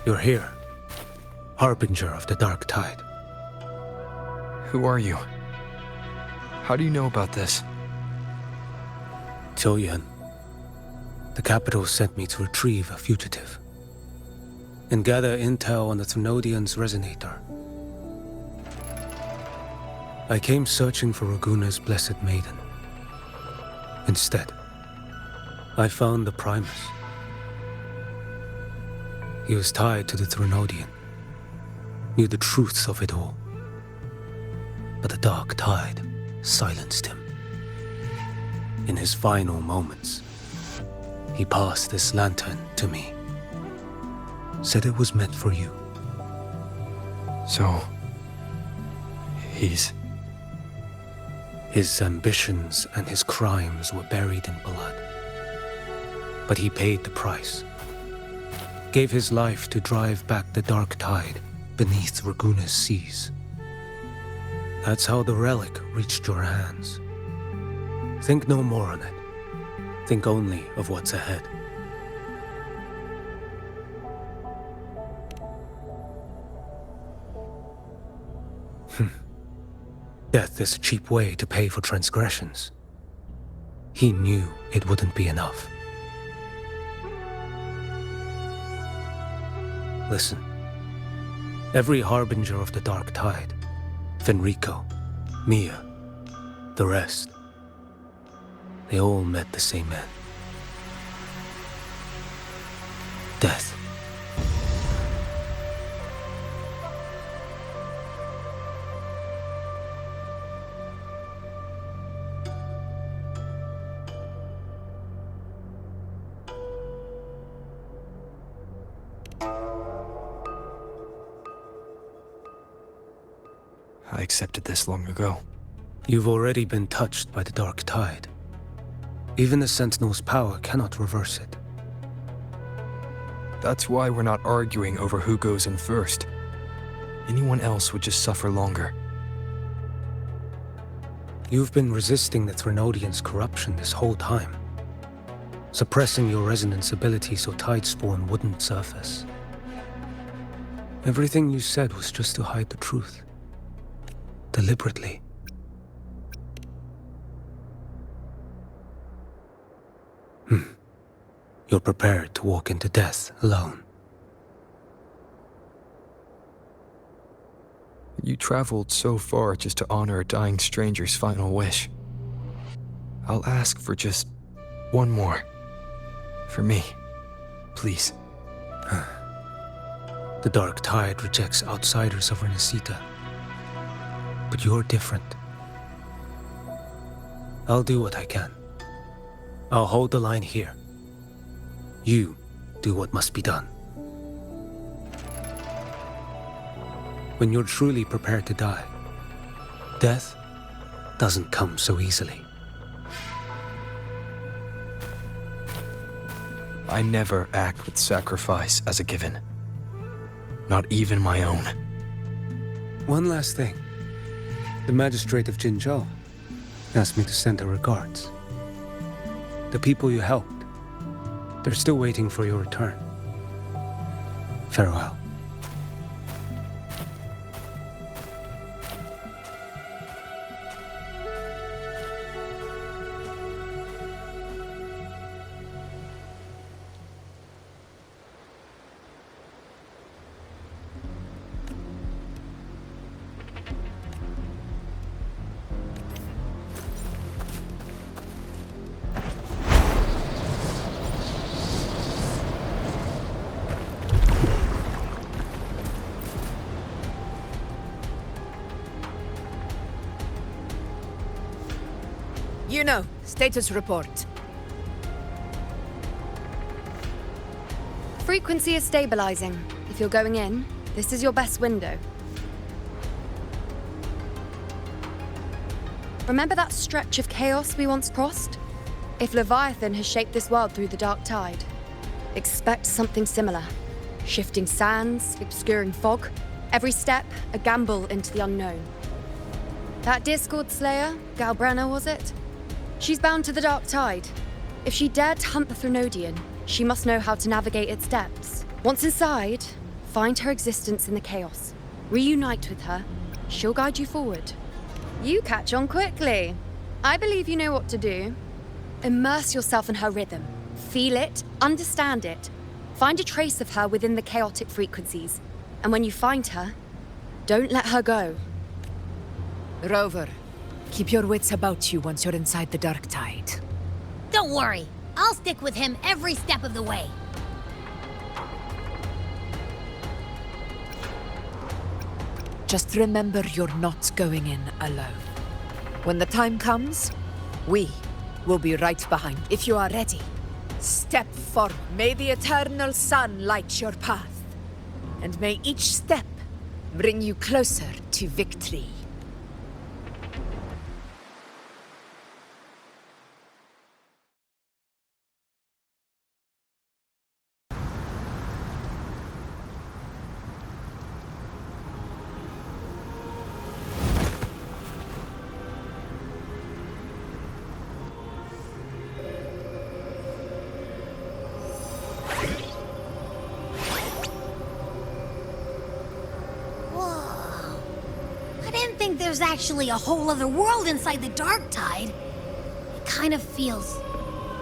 You're here, harbinger of the dark tide. Who are you? How do you know about this? Choyan. The capital sent me to retrieve a fugitive and gather intel on the Thrunodian's resonator. I came searching for Raguna's blessed maiden. Instead, I found the Primus. He was tied to the Thrunodian, knew the truths of it all. But the dark tide silenced him. In his final moments, he passed this lantern to me. Said it was meant for you. So, his ambitions and his crimes were buried in blood. But he paid the price. Gave his life to drive back the dark tide beneath Raguna's seas. That's how the relic reached your hands. Think no more on it. Think only of what's ahead. Death is a cheap way to pay for transgressions. He knew it wouldn't be enough. Listen. Every harbinger of the dark tide, Fenrico, Mia, the rest, they all met the same end. Death. I accepted this long ago. You've already been touched by the dark tide. Even the Sentinel's power cannot reverse it. That's why we're not arguing over who goes in first. Anyone else would just suffer longer. You've been resisting the Thrunodian's corruption this whole time. Suppressing your resonance ability so Tidespawn wouldn't surface. Everything you said was just to hide the truth. Deliberately. You're prepared to walk into death alone. You traveled so far just to honor a dying stranger's final wish. I'll ask for just one more. For me. Please. The dark tide rejects outsiders of Renesita. But you're different. I'll do what I can. I'll hold the line here. You do what must be done. When you're truly prepared to die, death doesn't come so easily. I never act with sacrifice as a given. Not even my own. One last thing. The magistrate of Jinzhou asked me to send her regards. The people you helped, they're still waiting for your return. Farewell. You know, status report. Frequency is stabilizing. If you're going in, this is your best window. Remember that stretch of chaos we once crossed? If Leviathan has shaped this world through the dark tide, expect something similar. Shifting sands, obscuring fog, every step a gamble into the unknown. That Discord Slayer, Galbrenna was it? She's bound to the dark tide. If she dared to hunt the Threnodian, she must know how to navigate its depths. Once inside, find her existence in the chaos. Reunite with her. She'll guide you forward. You catch on quickly. I believe you know what to do. Immerse yourself in her rhythm. Feel it, understand it. Find a trace of her within the chaotic frequencies. And when you find her, don't let her go. Rover, keep your wits about you once you're inside the dark tide. Don't worry. I'll stick with him every step of the way. Just remember you're not going in alone. When the time comes, we will be right behind. If you are ready, step forward. May the eternal sun light your path, and may each step bring you closer to victory. There's actually a whole other world inside the dark tide. It kind of feels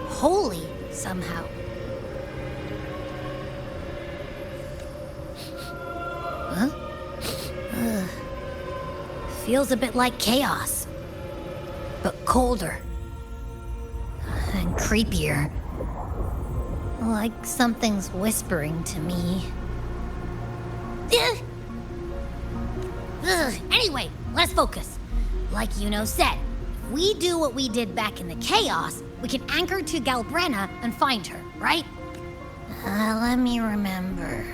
holy somehow. Huh? Feels a bit like chaos, but colder and creepier. Like something's whispering to me. Anyway, let's focus. Like Yuno said, if we do what we did back in the chaos, we can anchor to Galbrenna and find her, right? Let me remember.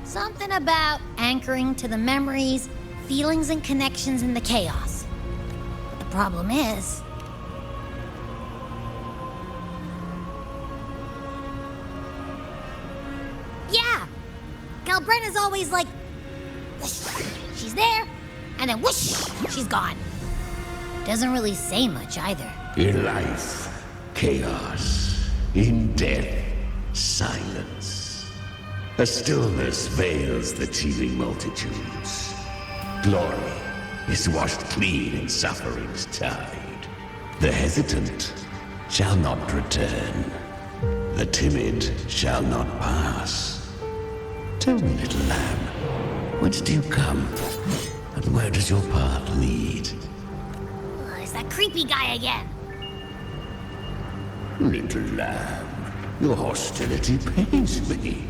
Something about anchoring to the memories, feelings, and connections in the chaos. But the problem is... yeah! Galbrenna's always like... she's there, and then whoosh, she's gone. Doesn't really say much either. In life, chaos. In death, silence. A stillness veils the teeming multitudes. Glory is washed clean in suffering's tide. The hesitant shall not return. The timid shall not pass. Tell me, little lamb, whence do you come? And where does your path lead? It's that creepy guy again. Little lamb, your hostility pains me.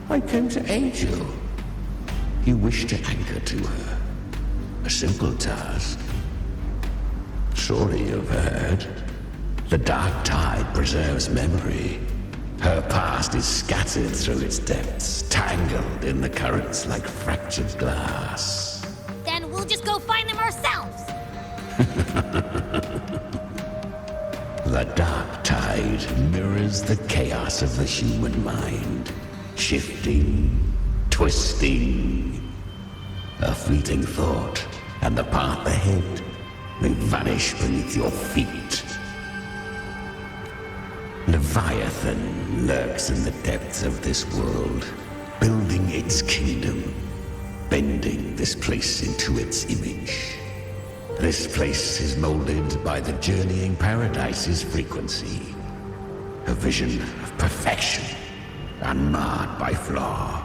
I came to aid you. You wish to anchor to her. A simple task. Surely you've heard. The dark tide preserves memory. Her past is scattered through its depths, tangled in the currents like fractured glass. Then we'll just go find them ourselves. The dark tide mirrors the chaos of the human mind. Shifting, twisting. A fleeting thought, and the path ahead may vanish beneath your feet. Leviathan lurks in the depths of this world, building its kingdom, bending this place into its image. This place is molded by the journeying paradise's frequency, a vision of perfection, unmarred by flaw.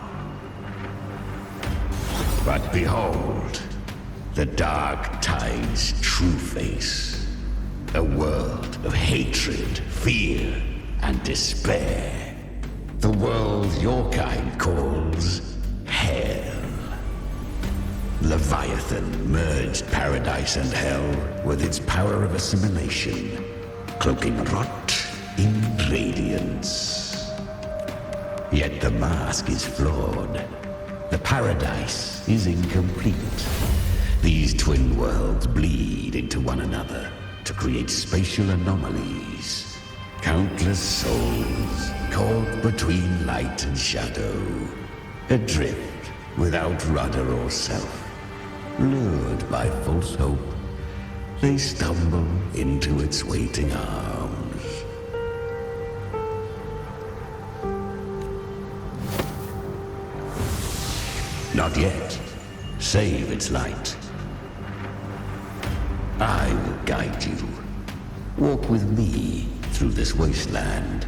But behold, the dark tide's true face, a world of hatred, fear, and despair. The world your kind calls hell. Leviathan merged paradise and hell with its power of assimilation, cloaking rot in radiance. Yet the mask is flawed. The paradise is incomplete. These twin worlds bleed into one another to create spatial anomalies. Countless souls caught between light and shadow, adrift without rudder or self. Lured by false hope, they stumble into its waiting arms. Not yet. Save its light. I will guide you. Walk with me through this wasteland.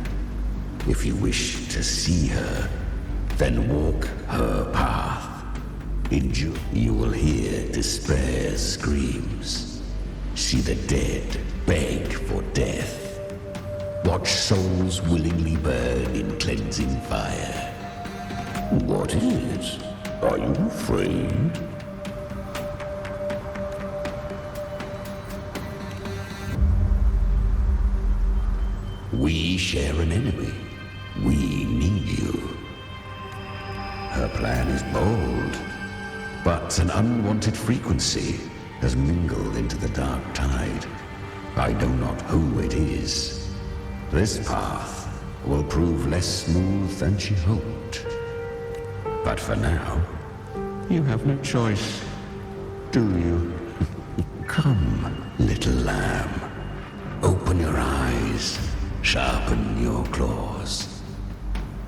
If you wish to see her, then walk her path. Endure. You will hear despair's screams. See the dead beg for death. Watch souls willingly burn in cleansing fire. What is? Are you afraid? We share an enemy. We need you. Her plan is bold, but an unwanted frequency has mingled into the dark tide. I know not who it is. This path will prove less smooth than she hoped. But for now, you have no choice, do you? Come, little lamb. Open your eyes, sharpen your claws.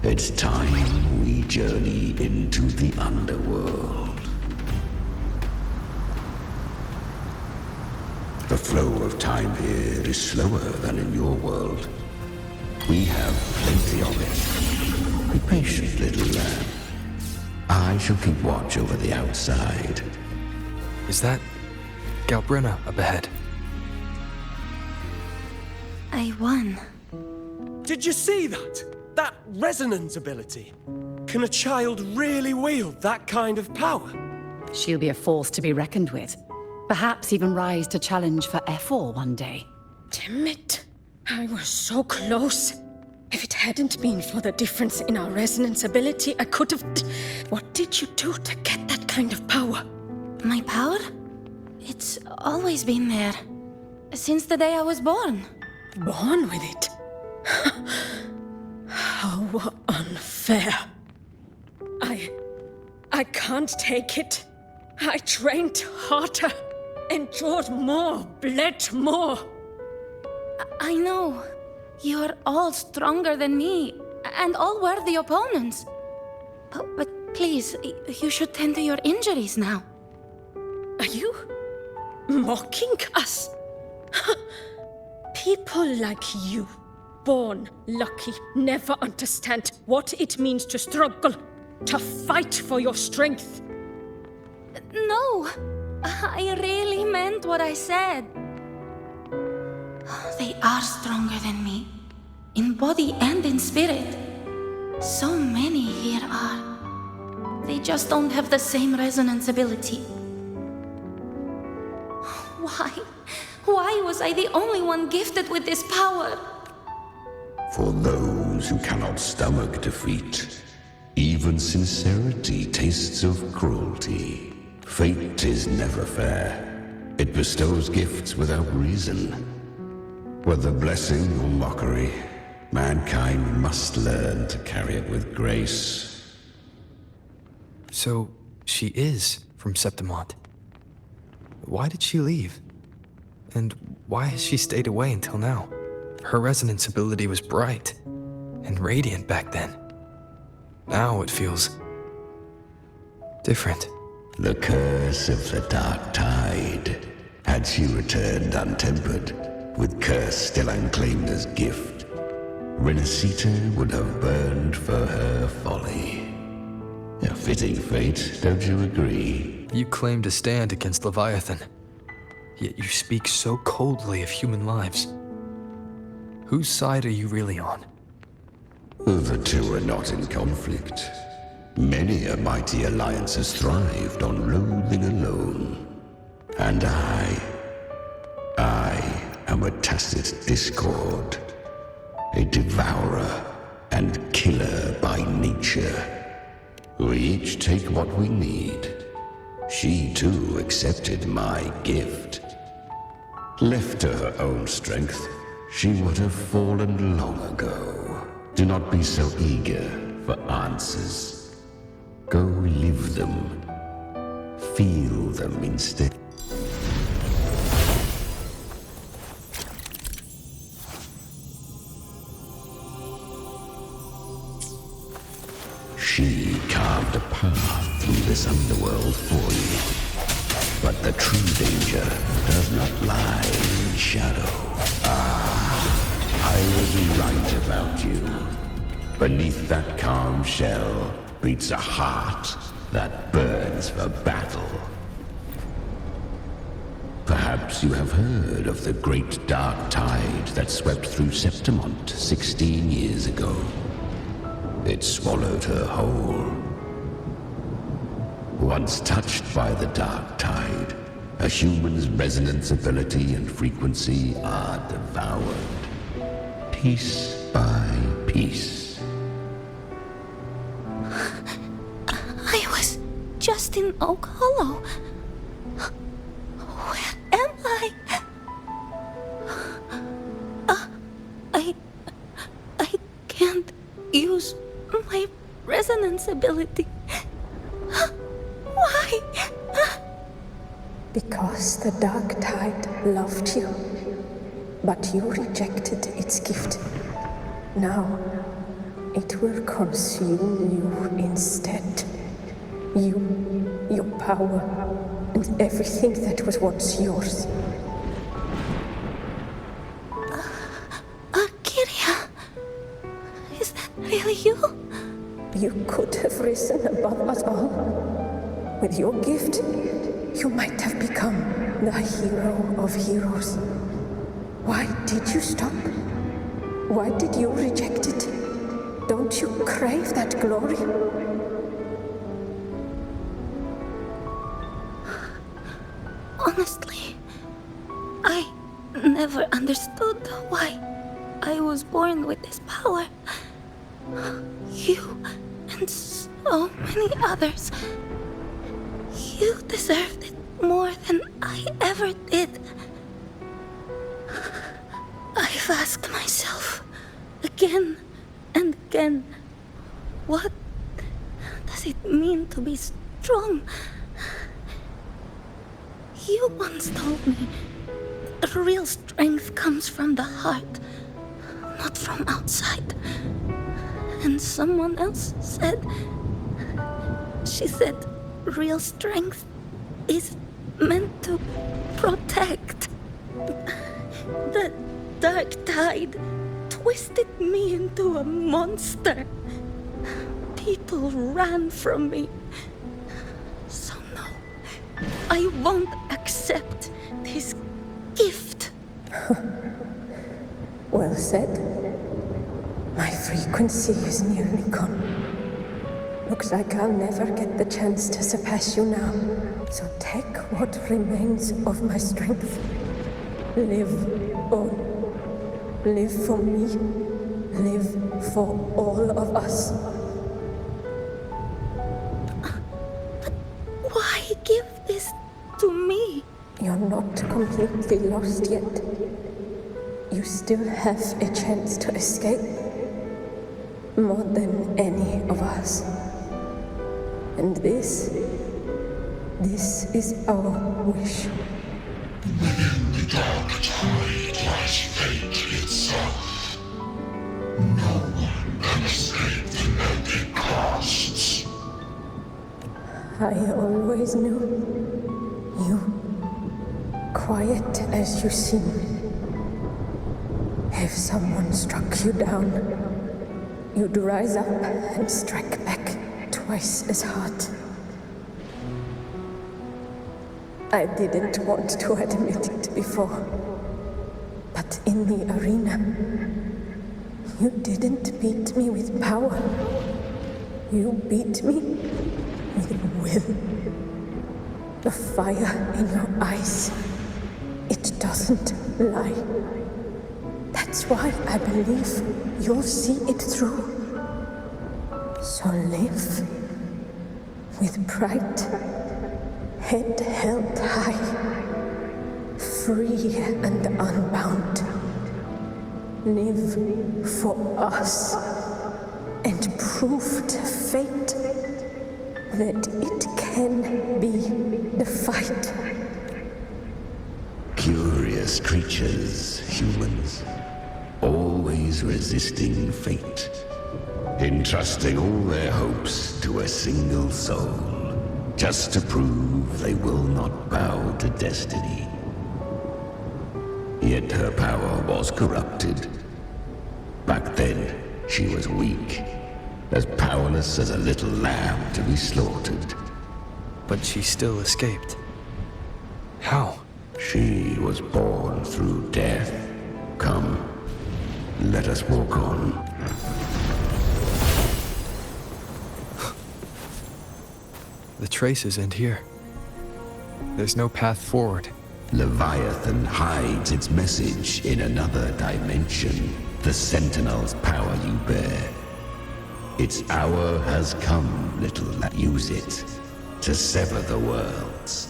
It's time we journey into the underworld. The flow of time here is slower than in your world. We have plenty of it. Be patient, little lamb. I shall keep watch over the outside. Is that Galbrenna up ahead? I won. Did you see that? That resonance ability? Can a child really wield that kind of power? She'll be a force to be reckoned with. Perhaps even rise to challenge for F4 one day. Damn it. I was so close. If it hadn't been for the difference in our resonance ability, I could have... What did you do to get that kind of power? My power? It's always been there. Since the day I was born. Born with it? How unfair. I can't take it. I trained harder, endured more, bled more. I know. You're all stronger than me, and all worthy opponents. But please, you should tend to your injuries now. Are you mocking us? People like you, born lucky, never understand what it means to struggle, to fight for your strength. No, I really meant what I said. They are stronger than me, in body and in spirit. So many here are. They just don't have the same resonance ability. Why was I the only one gifted with this power? For those who cannot stomach defeat, even sincerity tastes of cruelty. Fate is never fair. It bestows gifts without reason. Whether blessing or mockery, mankind must learn to carry it with grace. So, she is from Septimont. Why did she leave? And why has she stayed away until now? Her resonance ability was bright and radiant back then. Now it feels different. The curse of the dark tide. Had she returned untempered, with curse still unclaimed as gift, Renacita would have burned for her folly. A fitting fate, don't you agree? You claim to stand against Leviathan, yet you speak so coldly of human lives. Whose side are you really on? The two are not in conflict. Many a mighty alliance has thrived on loathing alone. And I am from a tacit discord. A devourer and killer by nature. We each take what we need. She too accepted my gift. Left to her own strength, she would have fallen long ago. Do not be so eager for answers. Go live them. Feel them instead. She carved a path through this underworld for you. But the true danger does not lie in shadow. I was right about you. Beneath that calm shell beats a heart that burns for battle. Perhaps you have heard of the great dark tide that swept through Septimont 16 years ago. It swallowed her whole. Once touched by the dark tide, a human's resonance ability and frequency are devoured, piece by piece. I was just in Oak Hollow. Where am I? I can't use my resonance ability. Why? Because the dark tide loved you, but you rejected its gift. Now, it will consume you instead. You, your power, and everything that was once yours. Kiria, is that really you? You could have risen above us all. With your gift, you might have become the hero of heroes. Why did you stop? Why did you reject it? Don't you crave that glory? Honestly, I never understood why I was born with this power. You and so many others. You deserved it more than I ever did. I've asked myself again and again, what does it mean to be strong? You once told me real strength comes from the heart, not from outside. And someone else said, she said, real strength is meant to protect. The dark tide twisted me into a monster. People ran from me. So no, I won't accept this gift. Well said. My frequency is nearly gone. Looks like I'll never get the chance to surpass you now. So take what remains of my strength. Live on. Live for me. Live for all of us. But why give this to me? You're not completely lost yet. You still have a chance to escape. More than any of us. And this is our wish. Within the dark tide lies fate itself. No one can escape the load it casts. I always knew you, quiet as you seem. If someone struck you down, you'd rise up and strike back twice as hard. I didn't want to admit it before, but in the arena, you didn't beat me with power. You beat me with will. The fire in your eyes, It doesn't lie. That's why I believe you'll see it through. So live with pride, head held high, free and unbound. Live for us and prove to fate that it can be defied. Curious creatures, humans, always resisting fate, entrusting all their hopes to a single soul, just to prove they will not bow to destiny. Yet her power was corrupted. Back then, she was weak, as powerless as a little lamb to be slaughtered. But she still escaped. How? She was born through death. Come, let us walk on. The traces end here. There's no path forward. Leviathan hides its message in another dimension. The Sentinel's power you bear. Its hour has come, little lad. Use it to sever the worlds.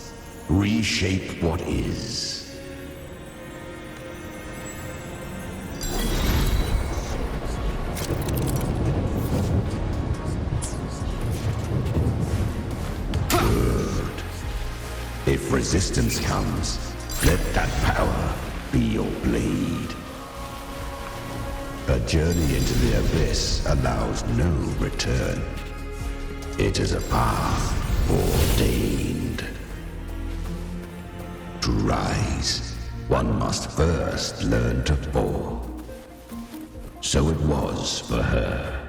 Reshape what is. Good. If resistance comes, let that power be your blade. A journey into the abyss allows no return. It is a path ordained. To rise, one must first learn to fall. So it was for her.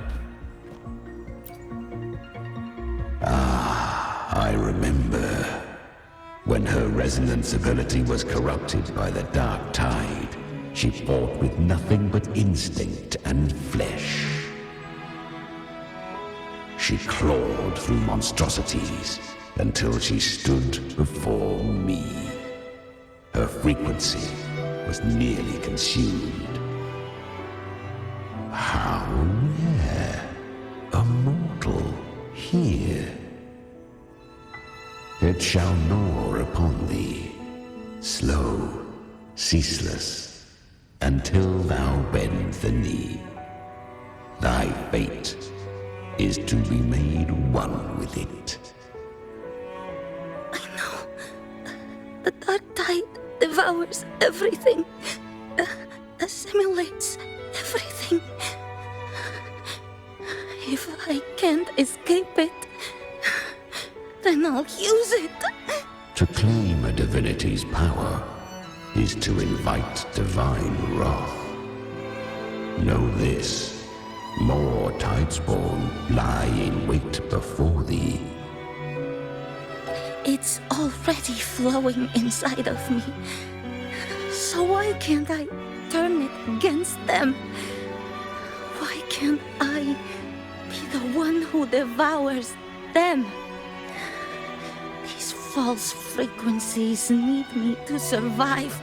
I remember when her resonance ability was corrupted by the dark tide. She fought with nothing but instinct and flesh. She clawed through monstrosities until she stood before me. Her frequency was nearly consumed. How rare! A mortal here. It shall gnaw upon thee, slow, ceaseless, until thou bend the knee. Thy fate is to be made one with it. I know. The dark tide devours everything, assimilates everything. If I can't escape it, then I'll use it. To claim a divinity's power is to invite divine wrath. Know this, more tidespawn lie in wait before thee. It's already flowing inside of me. So why can't I turn it against them? Why can't I be the one who devours them? These false frequencies need me to survive.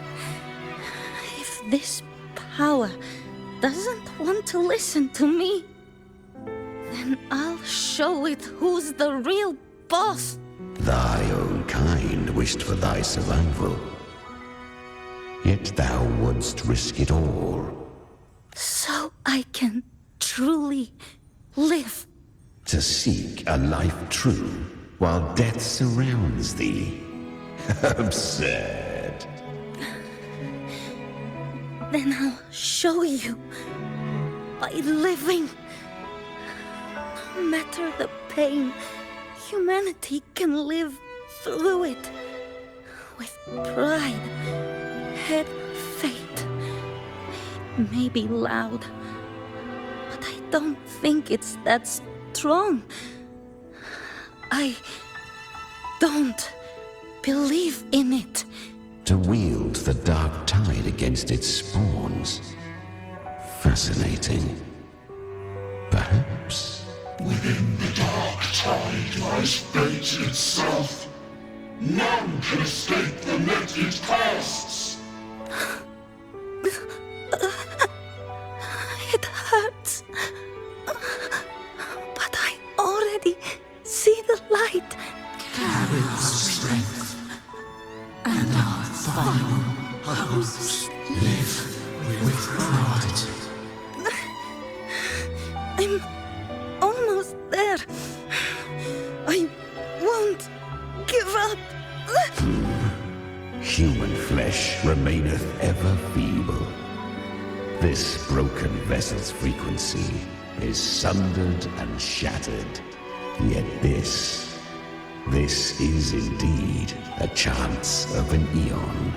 If this power doesn't want to listen to me, then I'll show it who's the real boss. Thy own kind wished for thy survival. Yet thou wouldst risk it all. So I can truly live. To seek a life true while death surrounds thee. Absurd. Then I'll show you by living. No matter the pain, humanity can live through it with pride, head fate. It may be loud, but I don't think it's that strong. I don't believe in it. To wield the dark tide against its spawns. Fascinating. Perhaps. Within the dark tide lies fate itself. None can escape the net it casts. It hurts. But I already see the light. Carry our strength and our final hopes. Live with pride. I'm almost there. I won't give up. Human flesh remaineth ever feeble. This broken vessel's frequency is sundered and shattered. Yet this is indeed a chance of an eon.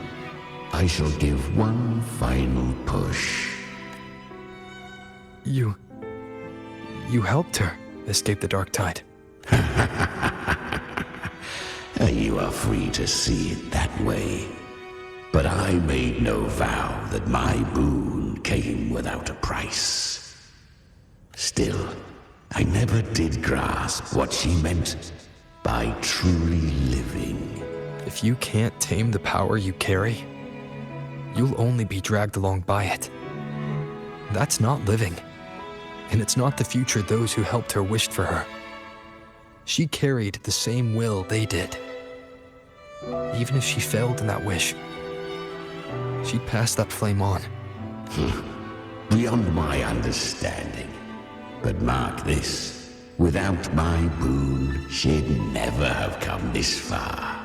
I shall give one final push. You helped her escape the dark tide. You are free to see it that way. But I made no vow that my boon came without a price. Still, I never did grasp what she meant by truly living. If you can't tame the power you carry, you'll only be dragged along by it. That's not living. And it's not the future those who helped her wished for her. She carried the same will they did. Even if she failed in that wish, she passed that flame on. Beyond my understanding. But mark this, without my boon, she'd never have come this far.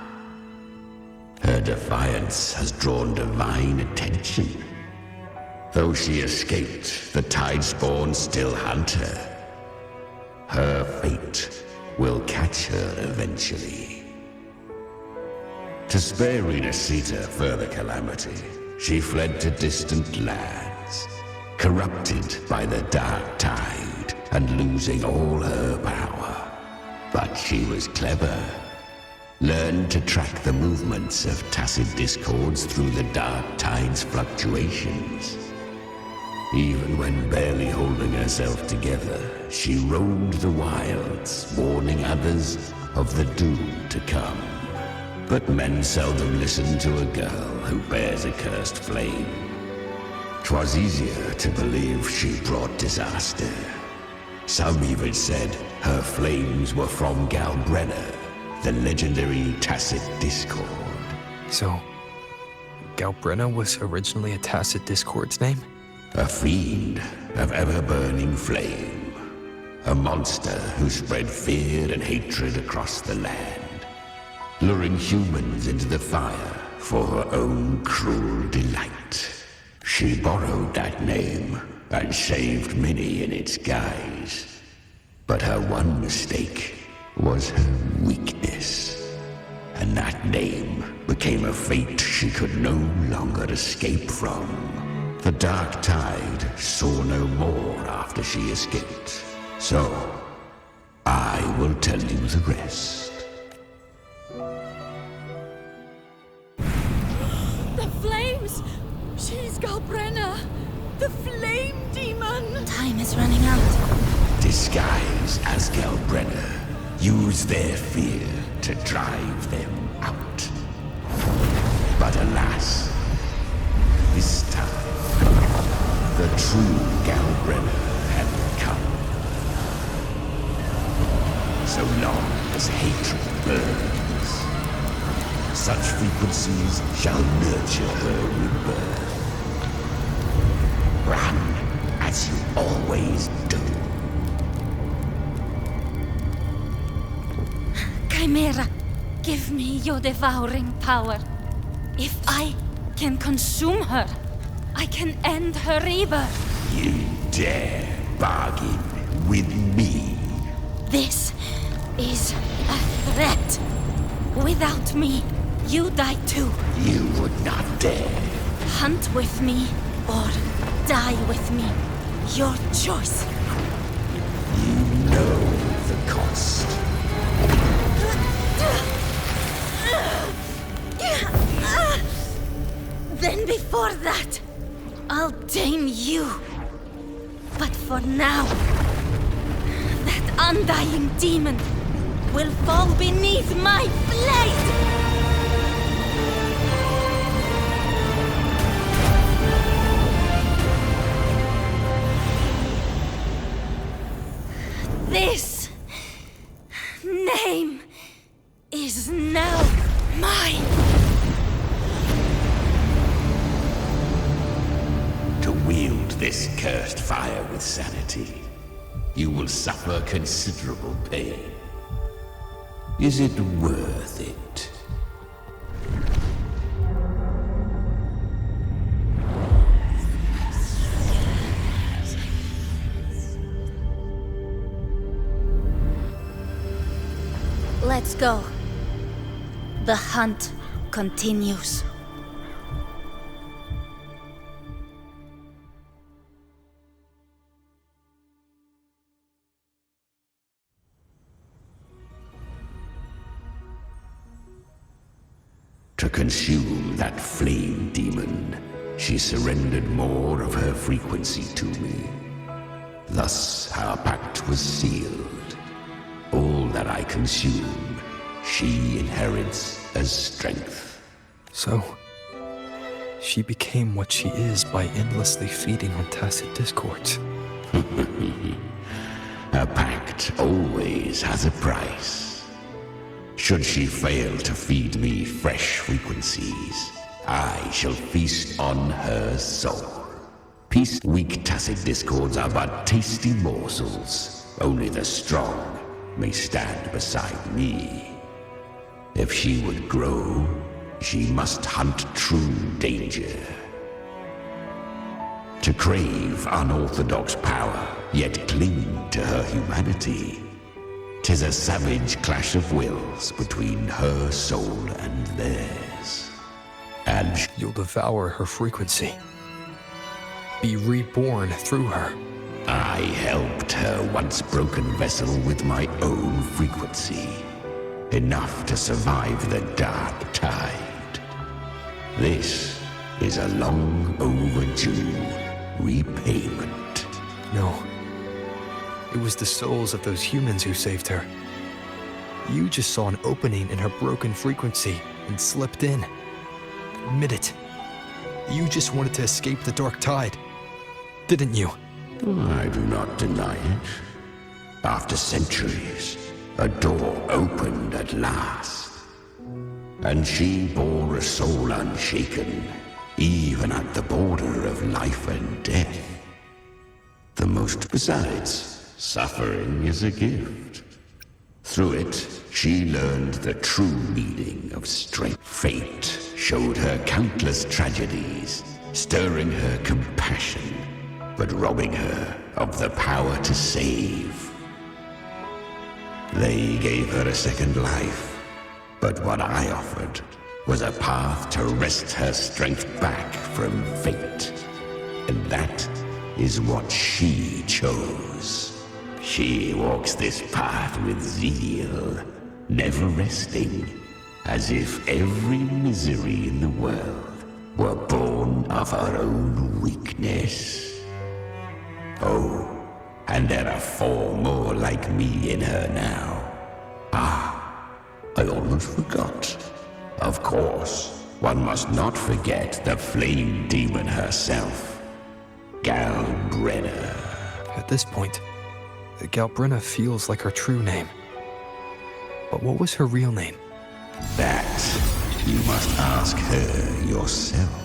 Her defiance has drawn divine attention. Though she escaped, the Tidespawn still hunt her. Her fate will catch her eventually. To spare Renacita further calamity, she fled to distant lands, corrupted by the dark tide and losing all her power. But she was clever. Learned to track the movements of tacit discords through the dark tide's fluctuations. Even when barely holding herself together, she roamed the wilds, warning others of the doom to come. But men seldom listen to a girl who bears a cursed flame. 'Twas easier to believe she brought disaster. Some even said her flames were from Galbrenna, the legendary tacit discord. So, Galbrenna was originally a tacit discord's name? A fiend of ever-burning flame. A monster who spread fear and hatred across the land, luring humans into the fire for her own cruel delight. She borrowed that name and saved many in its guise. But her one mistake was her weakness. And that name became a fate she could no longer escape from. The dark tide saw no more after she escaped. So, I will tell you the rest. The flames! She's Galbrenna! The flame demon! Time is running out. Disguised as Galbrenna, use their fear to drive them out. But alas, this time, the true Galbrenna had come. So long as hatred burns, such frequencies shall nurture her rebirth. Run as you always do. Chimera, give me your devouring power. If I can consume her, I can end her rebirth. You dare bargain with me? This is a threat. Without me, you die too. You would not dare. Hunt with me or die with me. Your choice. You know the cost. Then before that, I'll tame you. But for now, that undying demon will fall beneath my blade! wield this cursed fire with sanity, you will suffer considerable pain. Is it worth it? Let's go. The hunt continues. To consume that flame demon, she surrendered more of her frequency to me. Thus our pact was sealed. All that I consume, she inherits as strength. So, she became what she is by endlessly feeding on tacit discords. A pact always has a price. Should she fail to feed me fresh frequencies, I shall feast on her soul. Weak tacit discords are but tasty morsels. Only the strong may stand beside me. If she would grow, she must hunt true danger. To crave unorthodox power, yet cling to her humanity, 'tis a savage clash of wills between her soul and theirs. And you'll devour her frequency. Be reborn through her. I helped her once broken vessel with my own frequency. Enough to survive the dark tide. This is a long overdue repayment. No. It was the souls of those humans who saved her. You just saw an opening in her broken frequency and slipped in. Admit it. You just wanted to escape the dark tide, didn't you? I do not deny it. After centuries, a door opened at last. And she bore a soul unshaken, even at the border of life and death. Besides, suffering is a gift. Through it, she learned the true meaning of strength. Fate showed her countless tragedies, stirring her compassion, but robbing her of the power to save. They gave her a second life, but what I offered was a path to wrest her strength back from fate. And that is what she chose. She walks this path with zeal, never resting, as if every misery in the world were born of her own weakness. Oh, and there are 4 more like me in her now. I almost forgot. Of course, one must not forget the flame demon herself, Galbrenna. At this point, Galbrenna feels like her true name. But what was her real name? That you must ask her yourself.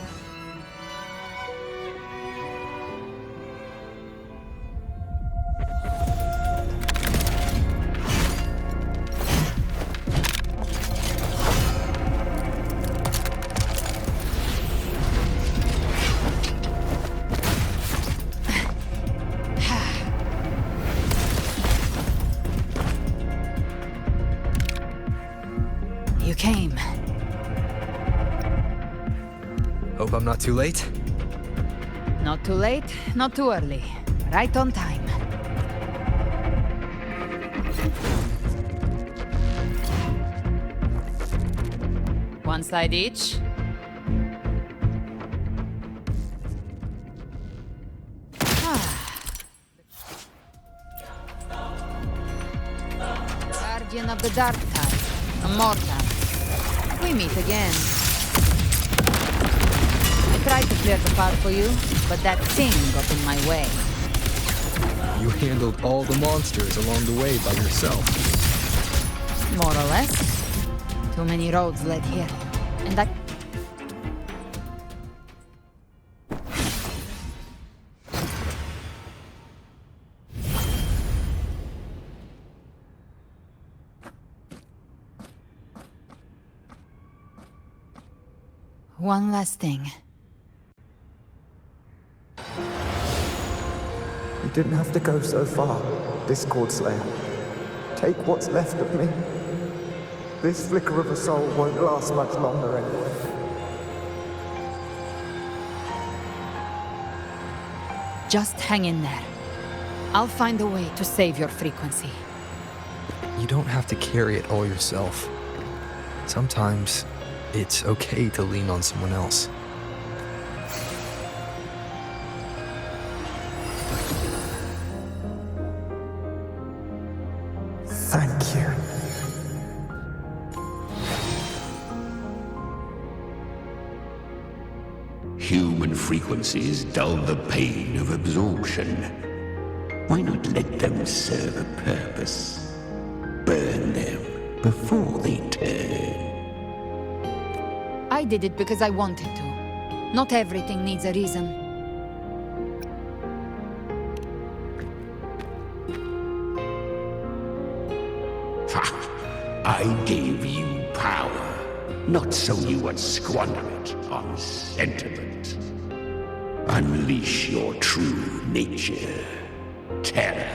You came. Hope I'm not too late? Not too late, not too early. Right on time. One side each. Guardian of the Dark Tide, Immortal. We meet again. I tried to clear the path for you, but that thing got in my way. You handled all the monsters along the way by yourself. More or less. Too many roads led here, and One last thing. You didn't have to go so far, Discord Slayer. Take what's left of me. This flicker of a soul won't last much longer anyway. Just hang in there. I'll find a way to save your frequency. You don't have to carry it all yourself. Sometimes it's okay to lean on someone else. Thank you. Human frequencies dull the pain of absorption. Why not let them serve a purpose? Burn them before they turn. I did it because I wanted to. Not everything needs a reason. I gave you power, not so you would squander it on sentiment. Unleash your true nature. Terror,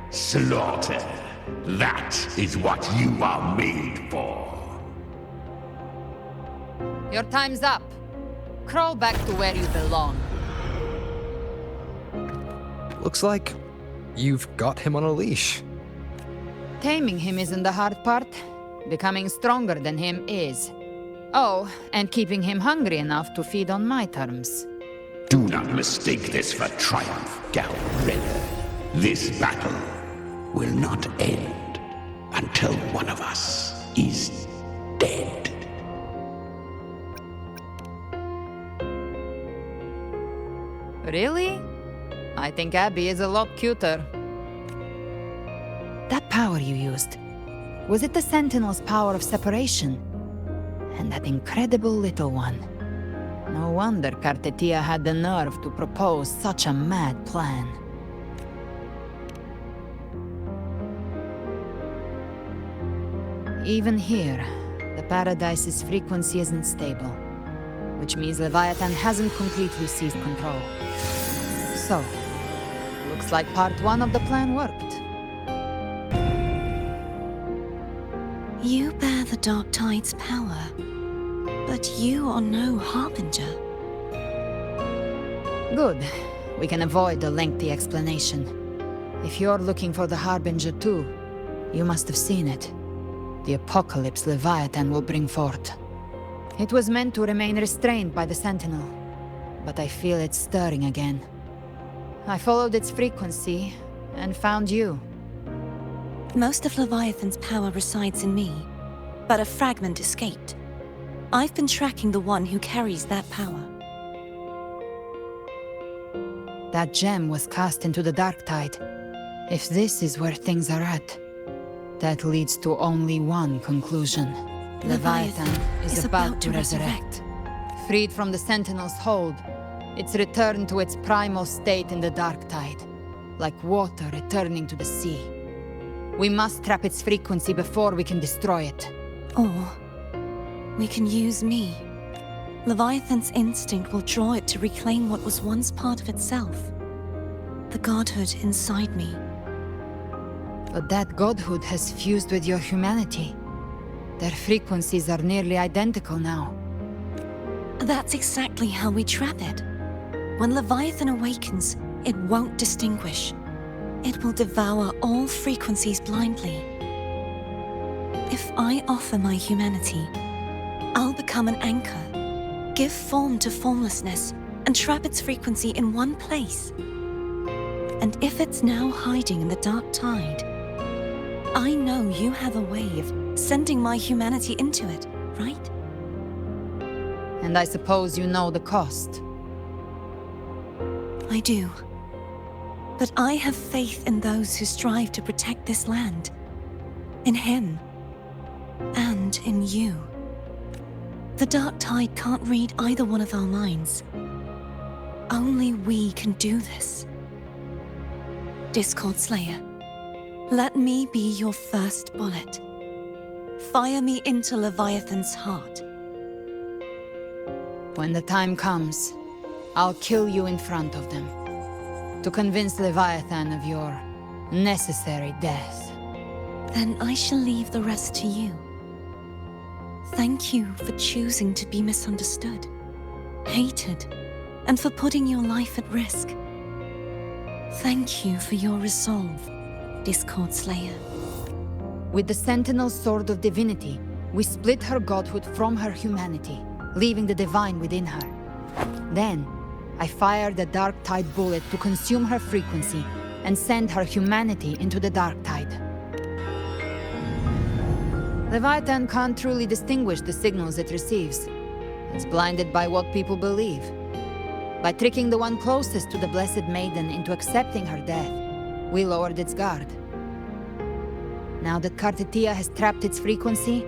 slaughter. That is what you are made for. Your time's up. Crawl back to where you belong. Looks like you've got him on a leash. Taming him isn't the hard part. Becoming stronger than him is. Oh, and keeping him hungry enough to feed on my terms. Do not mistake this for triumph, Galreda. This battle will not end until one of us is dead. Really? I think Abby is a lot cuter. That power you used, was it the Sentinel's power of separation? And that incredible little one. No wonder Kartetia had the nerve to propose such a mad plan. Even here, the Paradise's frequency isn't stable, which means Leviathan hasn't completely seized control. So, looks like part 1 of the plan worked. You bear the Dark Tide's power, but you are no Harbinger. Good. We can avoid a lengthy explanation. If you're looking for the Harbinger too, you must have seen it. The apocalypse Leviathan will bring forth. It was meant to remain restrained by the Sentinel, but I feel it stirring again. I followed its frequency and found you. Most of Leviathan's power resides in me, but a fragment escaped. I've been tracking the one who carries that power. That gem was cast into the Dark Tide. If this is where things are at, that leads to only one conclusion. Leviathan is about to resurrect. Freed from the Sentinel's hold, it's returned to its primal state in the Dark Tide, like water returning to the sea. We must trap its frequency before we can destroy it. Or we can use me. Leviathan's instinct will draw it to reclaim what was once part of itself. The godhood inside me. But that godhood has fused with your humanity. Their frequencies are nearly identical now. That's exactly how we trap it. When Leviathan awakens, it won't distinguish. It will devour all frequencies blindly. If I offer my humanity, I'll become an anchor, give form to formlessness, and trap its frequency in one place. And if it's now hiding in the Dark Tide, I know you have a way of sending my humanity into it, right? And I suppose you know the cost. I do. But I have faith in those who strive to protect this land. In him. And in you. The Dark Tide can't read either one of our minds. Only we can do this. Discord Slayer, let me be your first bullet. Fire me into Leviathan's heart. When the time comes, I'll kill you in front of them, to convince Leviathan of your necessary death. Then I shall leave the rest to you. Thank you for choosing to be misunderstood, hated, and for putting your life at risk. Thank you for your resolve, Discord Slayer. With the Sentinel Sword of Divinity, we split her godhood from her humanity, leaving the divine within her. Then, I fired the Dark Tide bullet to consume her frequency and send her humanity into the Dark Tide. Leviathan can't truly distinguish the signals it receives. It's blinded by what people believe. By tricking the one closest to the Blessed Maiden into accepting her death, we lowered its guard. Now that Kartetia has trapped its frequency,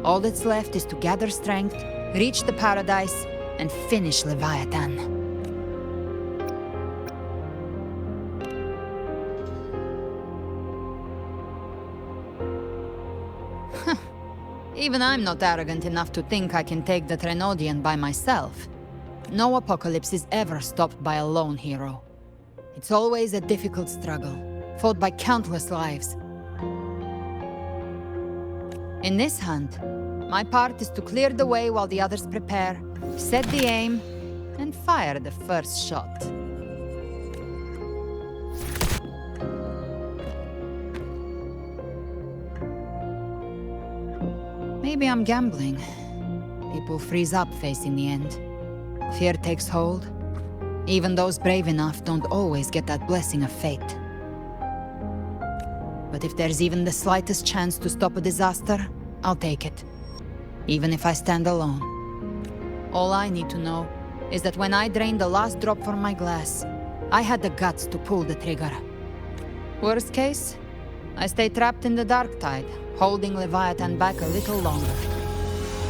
all that's left is to gather strength, reach the paradise, and finish Leviathan. Even I'm not arrogant enough to think I can take the Threnodian by myself. No apocalypse is ever stopped by a lone hero. It's always a difficult struggle, fought by countless lives. In this hunt, my part is to clear the way while the others prepare, set the aim, and fire the first shot. Maybe I'm gambling. People freeze up facing the end. Fear takes hold. Even those brave enough don't always get that blessing of fate. But if there's even the slightest chance to stop a disaster, I'll take it. Even if I stand alone. All I need to know is that when I drained the last drop from my glass, I had the guts to pull the trigger. Worst case, I stay trapped in the Dark Tide, holding Leviathan back a little longer.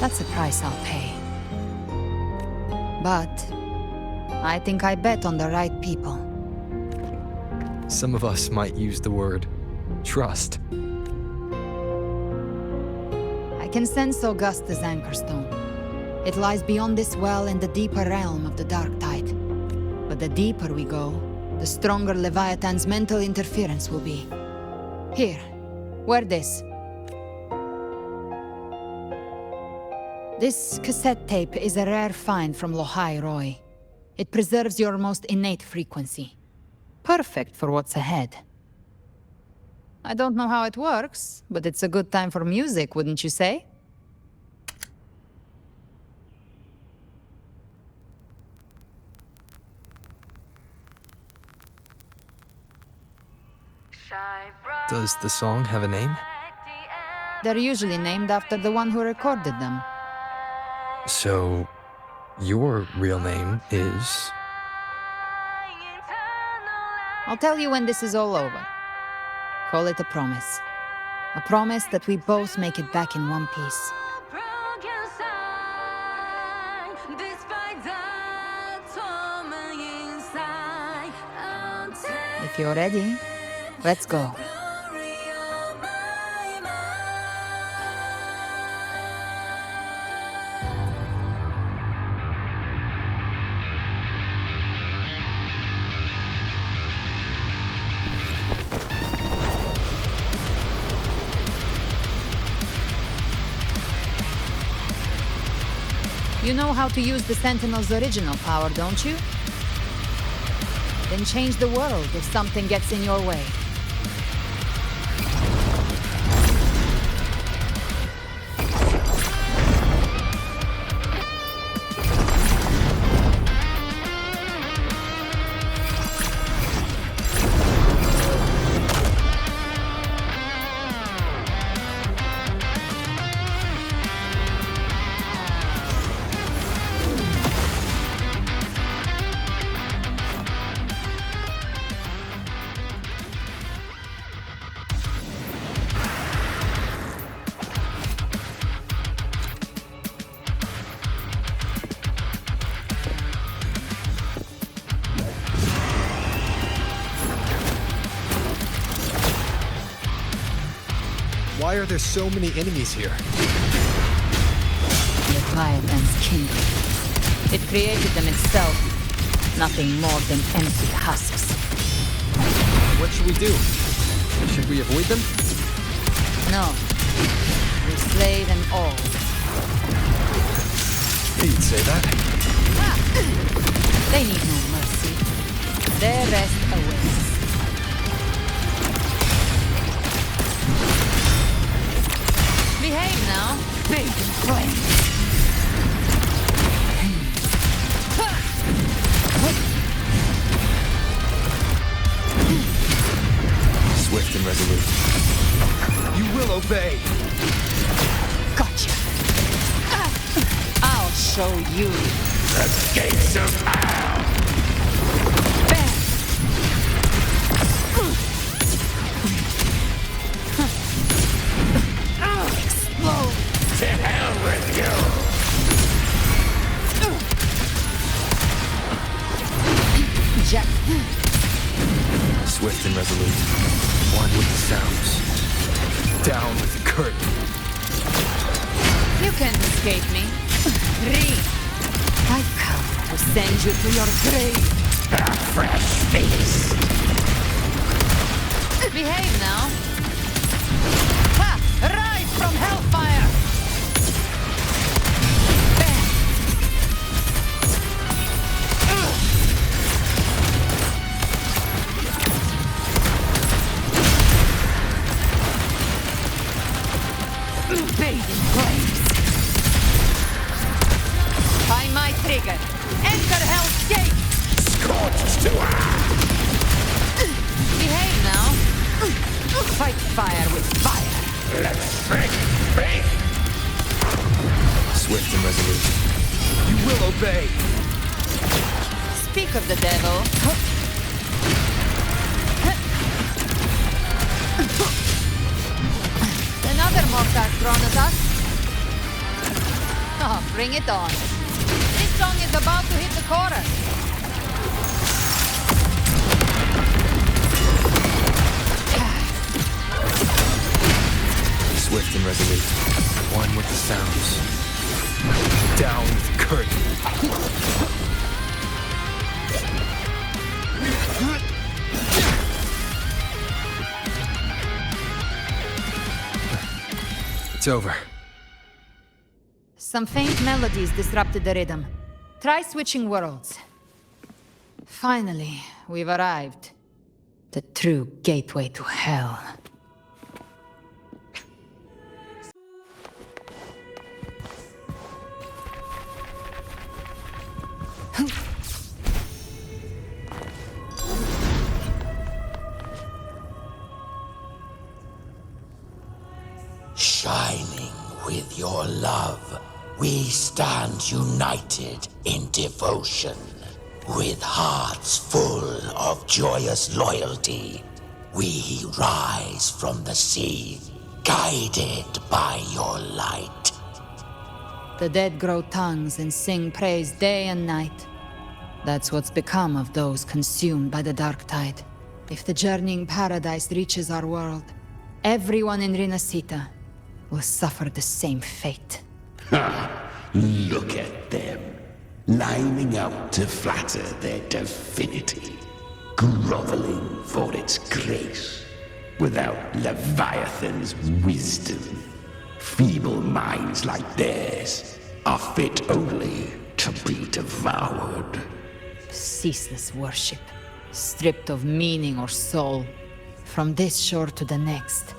That's a price I'll pay. But I think I bet on the right people. Some of us might use the word trust. I can sense Augusta's Anchorstone. It lies beyond this well in the deeper realm of the Dark Tide. But the deeper we go, the stronger Leviathan's mental interference will be. Here, wear this. This cassette tape is a rare find from Lohai Roy. It preserves your most innate frequency. Perfect for what's ahead. I don't know how it works, but it's a good time for music, wouldn't you say? Does the song have a name? They're usually named after the one who recorded them. So, your real name is? I'll tell you when this is all over. Call it a promise. A promise that we both make it back in one piece. If you're ready, let's go. You know how to use the Sentinel's original power, don't you? Then change the world if something gets in your way. Why are there so many enemies here? Leviathan's kingdom. It created them itself. Nothing more than empty husks. What should we do? Should we avoid them? No. We slay them all. You'd say that? They need no mercy. Their rest awaits. Behave now. Big and flame. Swift and resolute. You will obey. Gotcha. I'll show you. The gates of hell! Bam! Explode! To hell with you! Jack. Swift and resolute. One with the sounds. Down with the curtain. You can't escape me. I've come to send you to your grave. A fresh feast. Behave now. Ha! Rise from hellfire! Bam! Bathe in flames. Find my trigger. Enter Hell's Gate. Scorched to Behave now. Fight fire with fire. Let's break. Swift and resolute. You will obey. Speak of the devil. Another mortar thrown at us. Oh, bring it on. This song is about to hit the chorus. Swift and resolute. One with the sounds. Down with the curtain. It's over. Some faint melodies disrupted the rhythm. Try switching worlds. Finally, we've arrived. The true gateway to hell. Shining with your love, we stand united in devotion. With hearts full of joyous loyalty, we rise from the sea, guided by your light. The dead grow tongues and sing praise day and night. That's what's become of those consumed by the dark tide. If the journeying paradise reaches our world, everyone in Renacita will suffer the same fate. Ha! Look at them, lining up to flatter their divinity, groveling for its grace, without Leviathan's wisdom. Feeble minds like theirs are fit only to be devoured. Ceaseless worship, stripped of meaning or soul, from this shore to the next.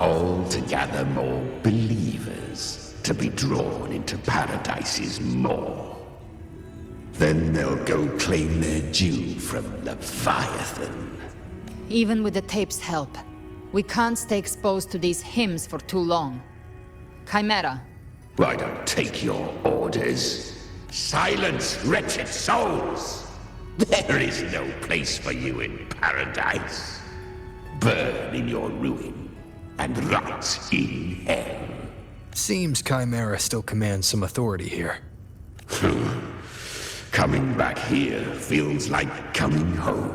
All to gather more believers, to be drawn into paradise's maw. Then they'll go claim their due from Leviathan. Even with the tape's help, we can't stay exposed to these hymns for too long. Chimera. I don't take your orders. Silence, wretched souls! There is no place for you in paradise. Burn in your ruin, and rot in hell. Seems Chimera still commands some authority here. Coming back here feels like coming home.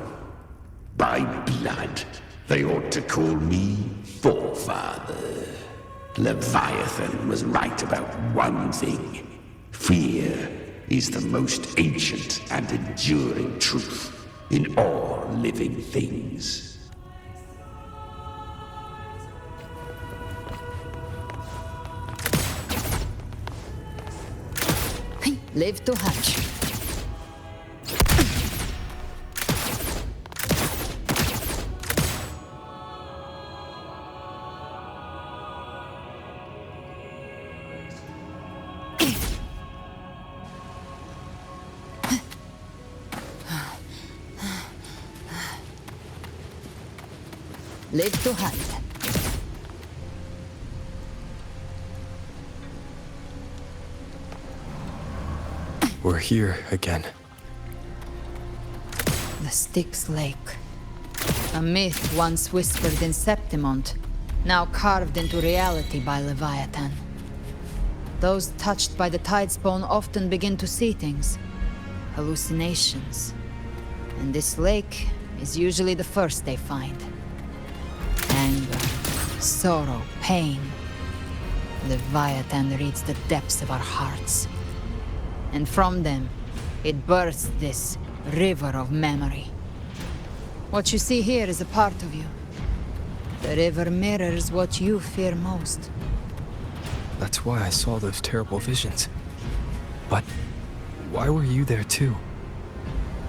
By blood, they ought to call me Forefather. Leviathan was right about one thing. Fear is the most ancient and enduring truth in all living things. Live to hatch. Live to hunt. We're here again. The Styx Lake. A myth once whispered in Septimont, now carved into reality by Leviathan. Those touched by the Tidespawn often begin to see things. Hallucinations. And this lake is usually the first they find. Anger, sorrow, pain. Leviathan reads the depths of our hearts. And from them, it births this river of memory. What you see here is a part of you. The river mirrors what you fear most. That's why I saw those terrible visions. But why were you there too?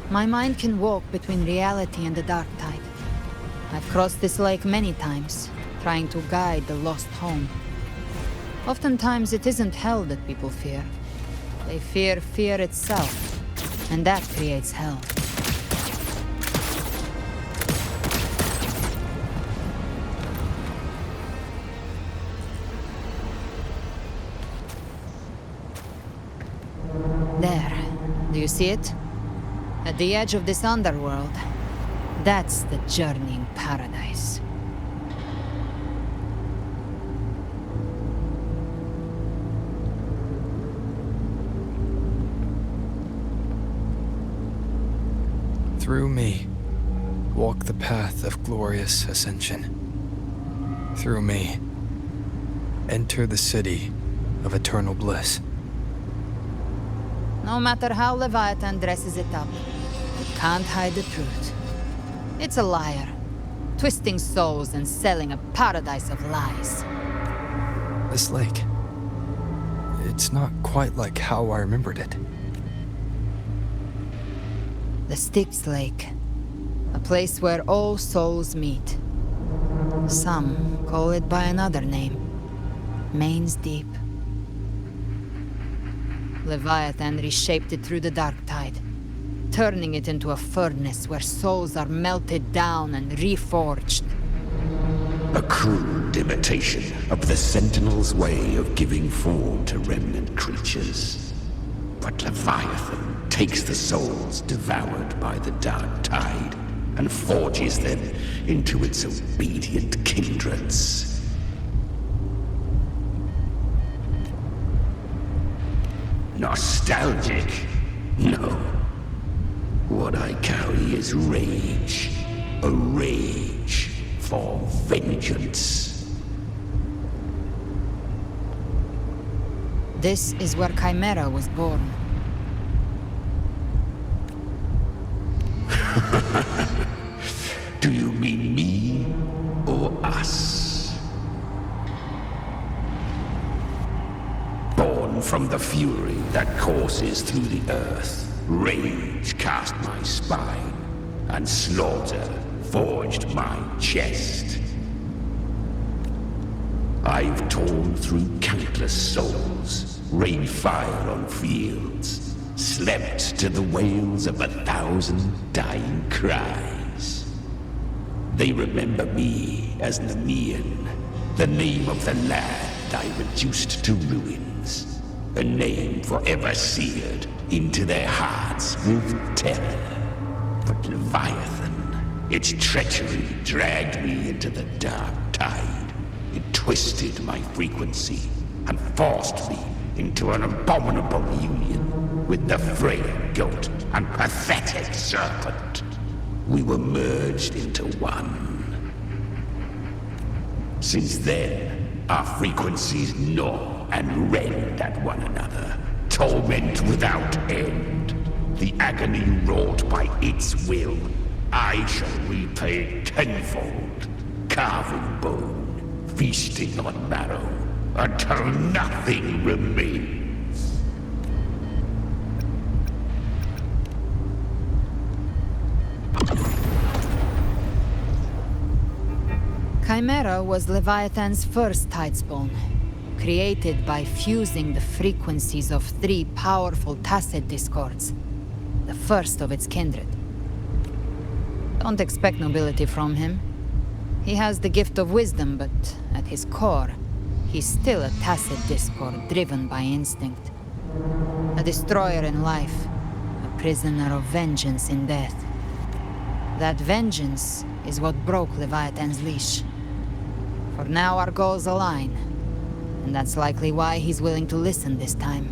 My mind can walk between reality and the dark tide. I've crossed this lake many times, trying to guide the lost home. Oftentimes it isn't hell that people fear. They fear fear itself, and that creates hell. There. Do you see it? At the edge of this underworld. That's the journeying paradise. Through me, walk the path of glorious ascension. Through me, enter the city of eternal bliss. No matter how Leviathan dresses it up, it can't hide the truth. It's a liar, twisting souls and selling a paradise of lies. This lake, it's not quite like how I remembered it. The Styx Lake, a place where all souls meet. Some call it by another name, Main's Deep. Leviathan reshaped it through the dark tide, turning it into a furnace where souls are melted down and reforged. A crude imitation of the Sentinel's way of giving form to remnant creatures. But Leviathan takes the souls devoured by the dark tide and forges them into its obedient kindreds. Nostalgic? No. What I carry is rage. A rage for vengeance. This is where Chimera was born. Do you mean me or us? Born from the fury that courses through the earth, rage cast my spine, and slaughter forged my chest. I've torn through countless souls, rained fire on fields, slept to the wails of 1,000 dying cries. They remember me as Nemean, the name of the land I reduced to ruins, a name forever seared into their hearts with terror. But Leviathan, its treachery dragged me into the dark tide. It twisted my frequency and forced me into an abominable union with the frail goat and pathetic serpent. We were merged into one. Since then, our frequencies gnaw and rend at one another, torment without end. The agony you wrought by its will, I shall repay tenfold, carving bone, feasting on marrow, until nothing remains. Chimera was Leviathan's first tidespawn, created by fusing the frequencies of 3 powerful tacit discords, the first of its kindred. Don't expect nobility from him. He has the gift of wisdom, but at his core, he's still a tacit discord driven by instinct. A destroyer in life, a prisoner of vengeance in death. That vengeance is what broke Leviathan's leash. For now our goals align, and that's likely why he's willing to listen this time.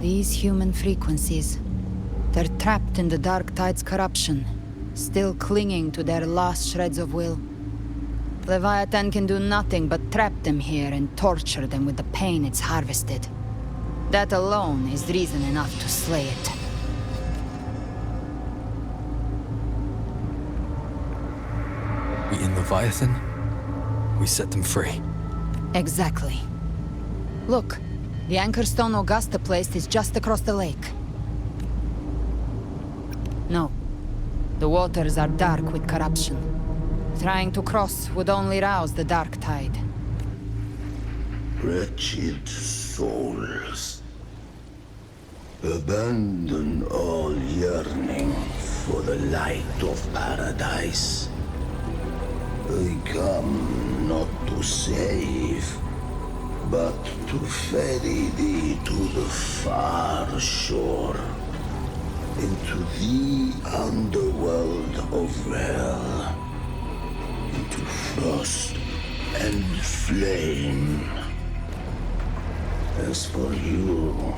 These human frequencies, they're trapped in the Dark Tide's corruption, still clinging to their last shreds of will. Leviathan can do nothing but trap them here and torture them with the pain it's harvested. That alone is reason enough to slay it. We in Leviathan? We set them free. Exactly. Look, the anchor stone Augusta placed is just across the lake. No. The waters are dark with corruption. Trying to cross would only rouse the Dark Tide. Wretched souls, abandon all yearning for the light of paradise. I come not to save, but to ferry thee to the far shore, into the underworld of hell, into frost and flame. As for you,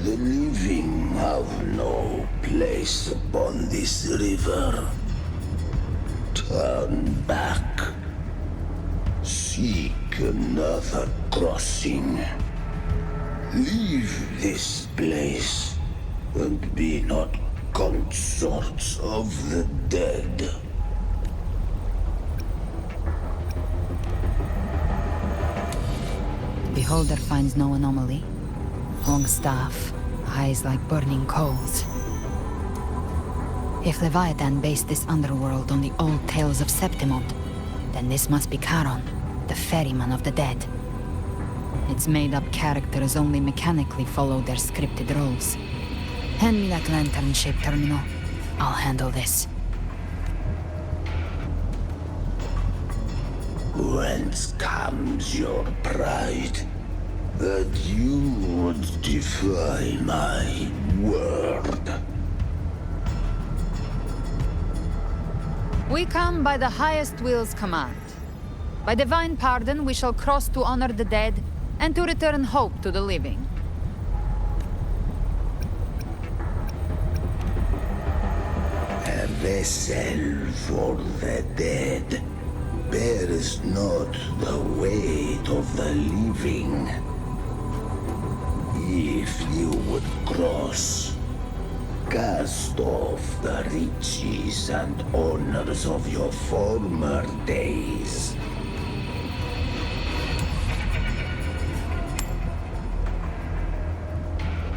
the living have no place upon this river. Turn back. Seek another crossing. Leave this place and be not consorts of the dead. Beholder finds no anomaly. Long staff, eyes like burning coals. If Leviathan based this underworld on the old tales of Septimont, then this must be Charon, the ferryman of the dead. Its made-up characters only mechanically follow their scripted roles. Hand me that lantern-shaped terminal. I'll handle this. Whence comes your pride? That you would defy my word? We come by the highest will's command. By divine pardon, we shall cross to honor the dead and to return hope to the living. A vessel for the dead bears not the weight of the living. If you would cross, cast off the riches and honors of your former days.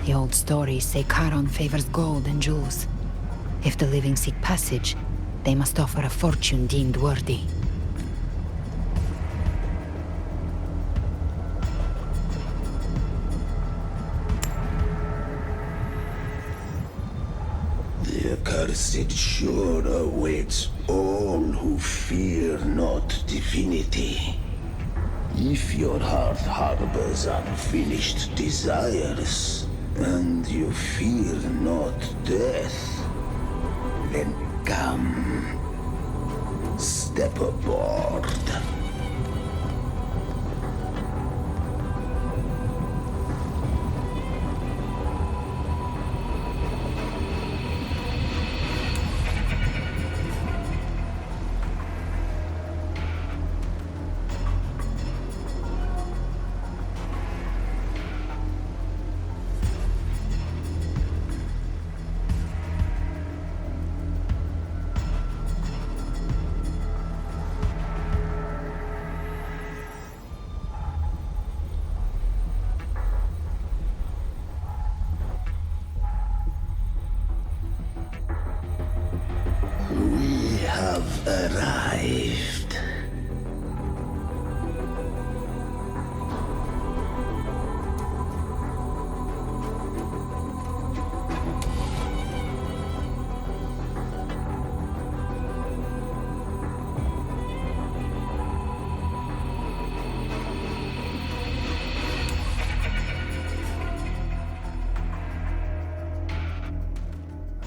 The old stories say Charon favors gold and jewels. If the living seek passage, they must offer a fortune deemed worthy. The accursed shore awaits all who fear not divinity. If your heart harbors unfinished desires, and you fear not death, then come, step aboard.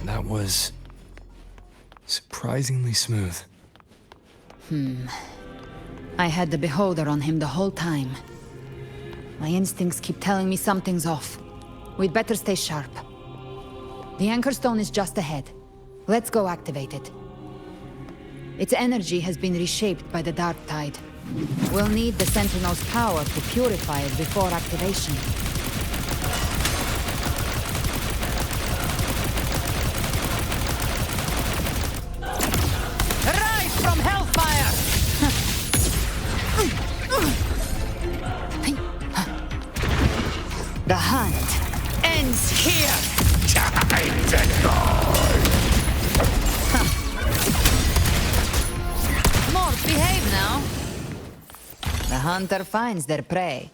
That was surprisingly smooth. I had the beholder on him the whole time. My instincts keep telling me something's off. We'd better stay sharp. The Anchor Stone is just ahead. Let's go activate it. Its energy has been reshaped by the Dark Tide. We'll need the Sentinel's power to purify it before activation. Rise from Hellfire! The hunt ends here! Time to die! More, behave now! The hunter finds their prey.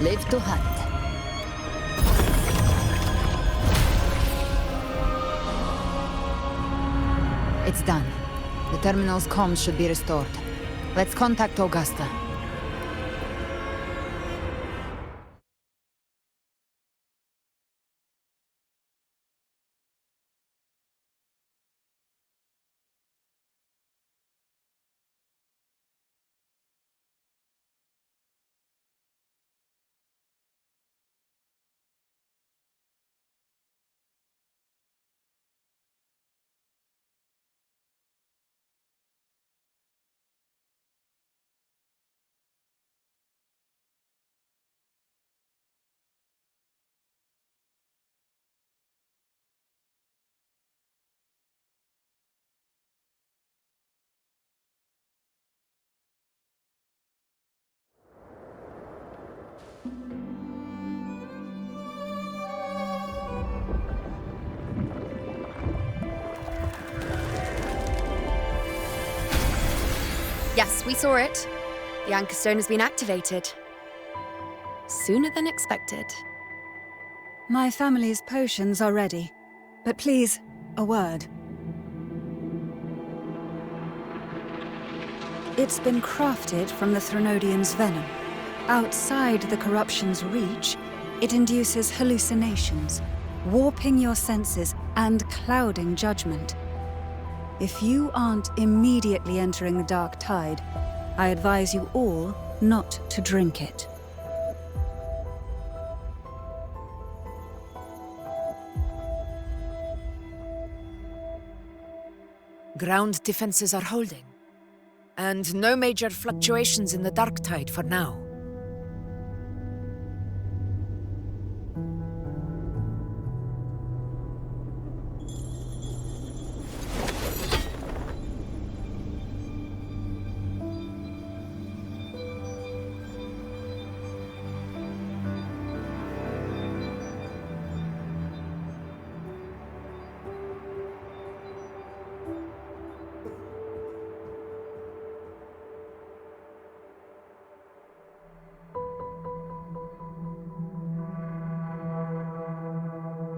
Live to hunt. It's done. The terminal's comms should be restored. Let's contact Augusta. Yes, we saw it. The Anchor Stone has been activated. Sooner than expected. My family's potions are ready. But please, a word. It's been crafted from the Threnodian's venom. Outside the corruption's reach, it induces hallucinations, warping your senses and clouding judgment. If you aren't immediately entering the Dark Tide, I advise you all not to drink it. Ground defenses are holding, and no major fluctuations in the Dark Tide for now.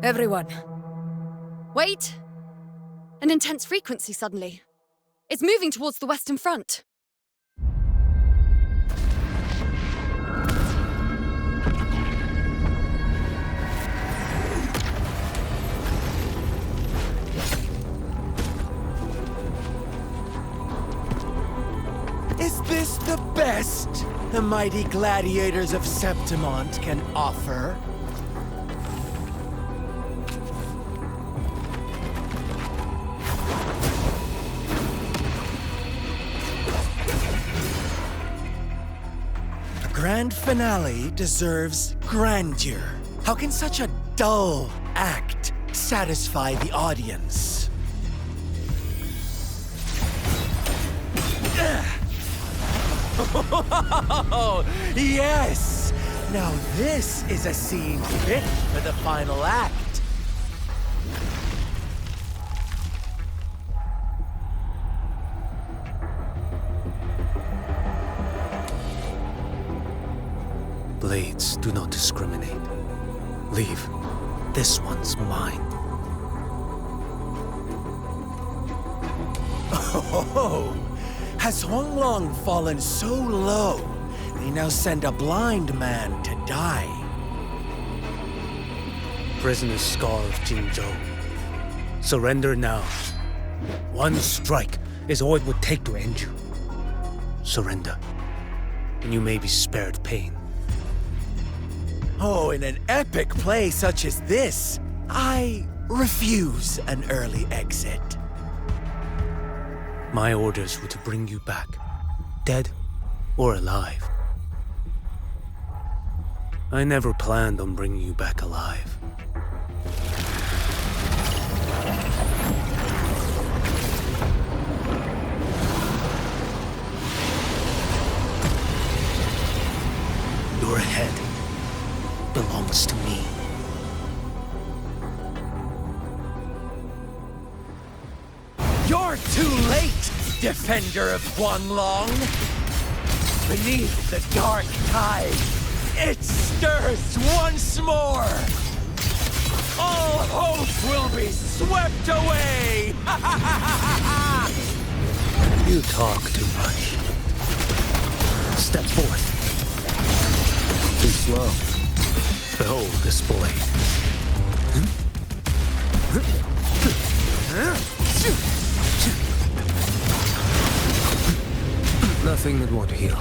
Everyone. Wait! An intense frequency suddenly. It's moving towards the Western Front. Is this the best the mighty gladiators of Septimont can offer? Grand finale deserves grandeur. How can such a dull act satisfy the audience? Yes! Now this is a scene fit for the final act. Blades do not discriminate. Leave. This one's mine. Oh, has Honglong fallen so low, they now send a blind man to die? Prisoner's Scar of Jinzhou. Surrender now. One strike is all it would take to end you. Surrender, and you may be spared pain. Oh, in an epic play such as this, I refuse an early exit. My orders were to bring you back, dead or alive. I never planned on bringing you back alive. Your head belongs to me. You're too late, defender of Huanglong! Beneath the dark tide, it stirs once more! All hope will be swept away! You talk too much. Step forth. Too slow. Behold this blade. Nothing that won't heal.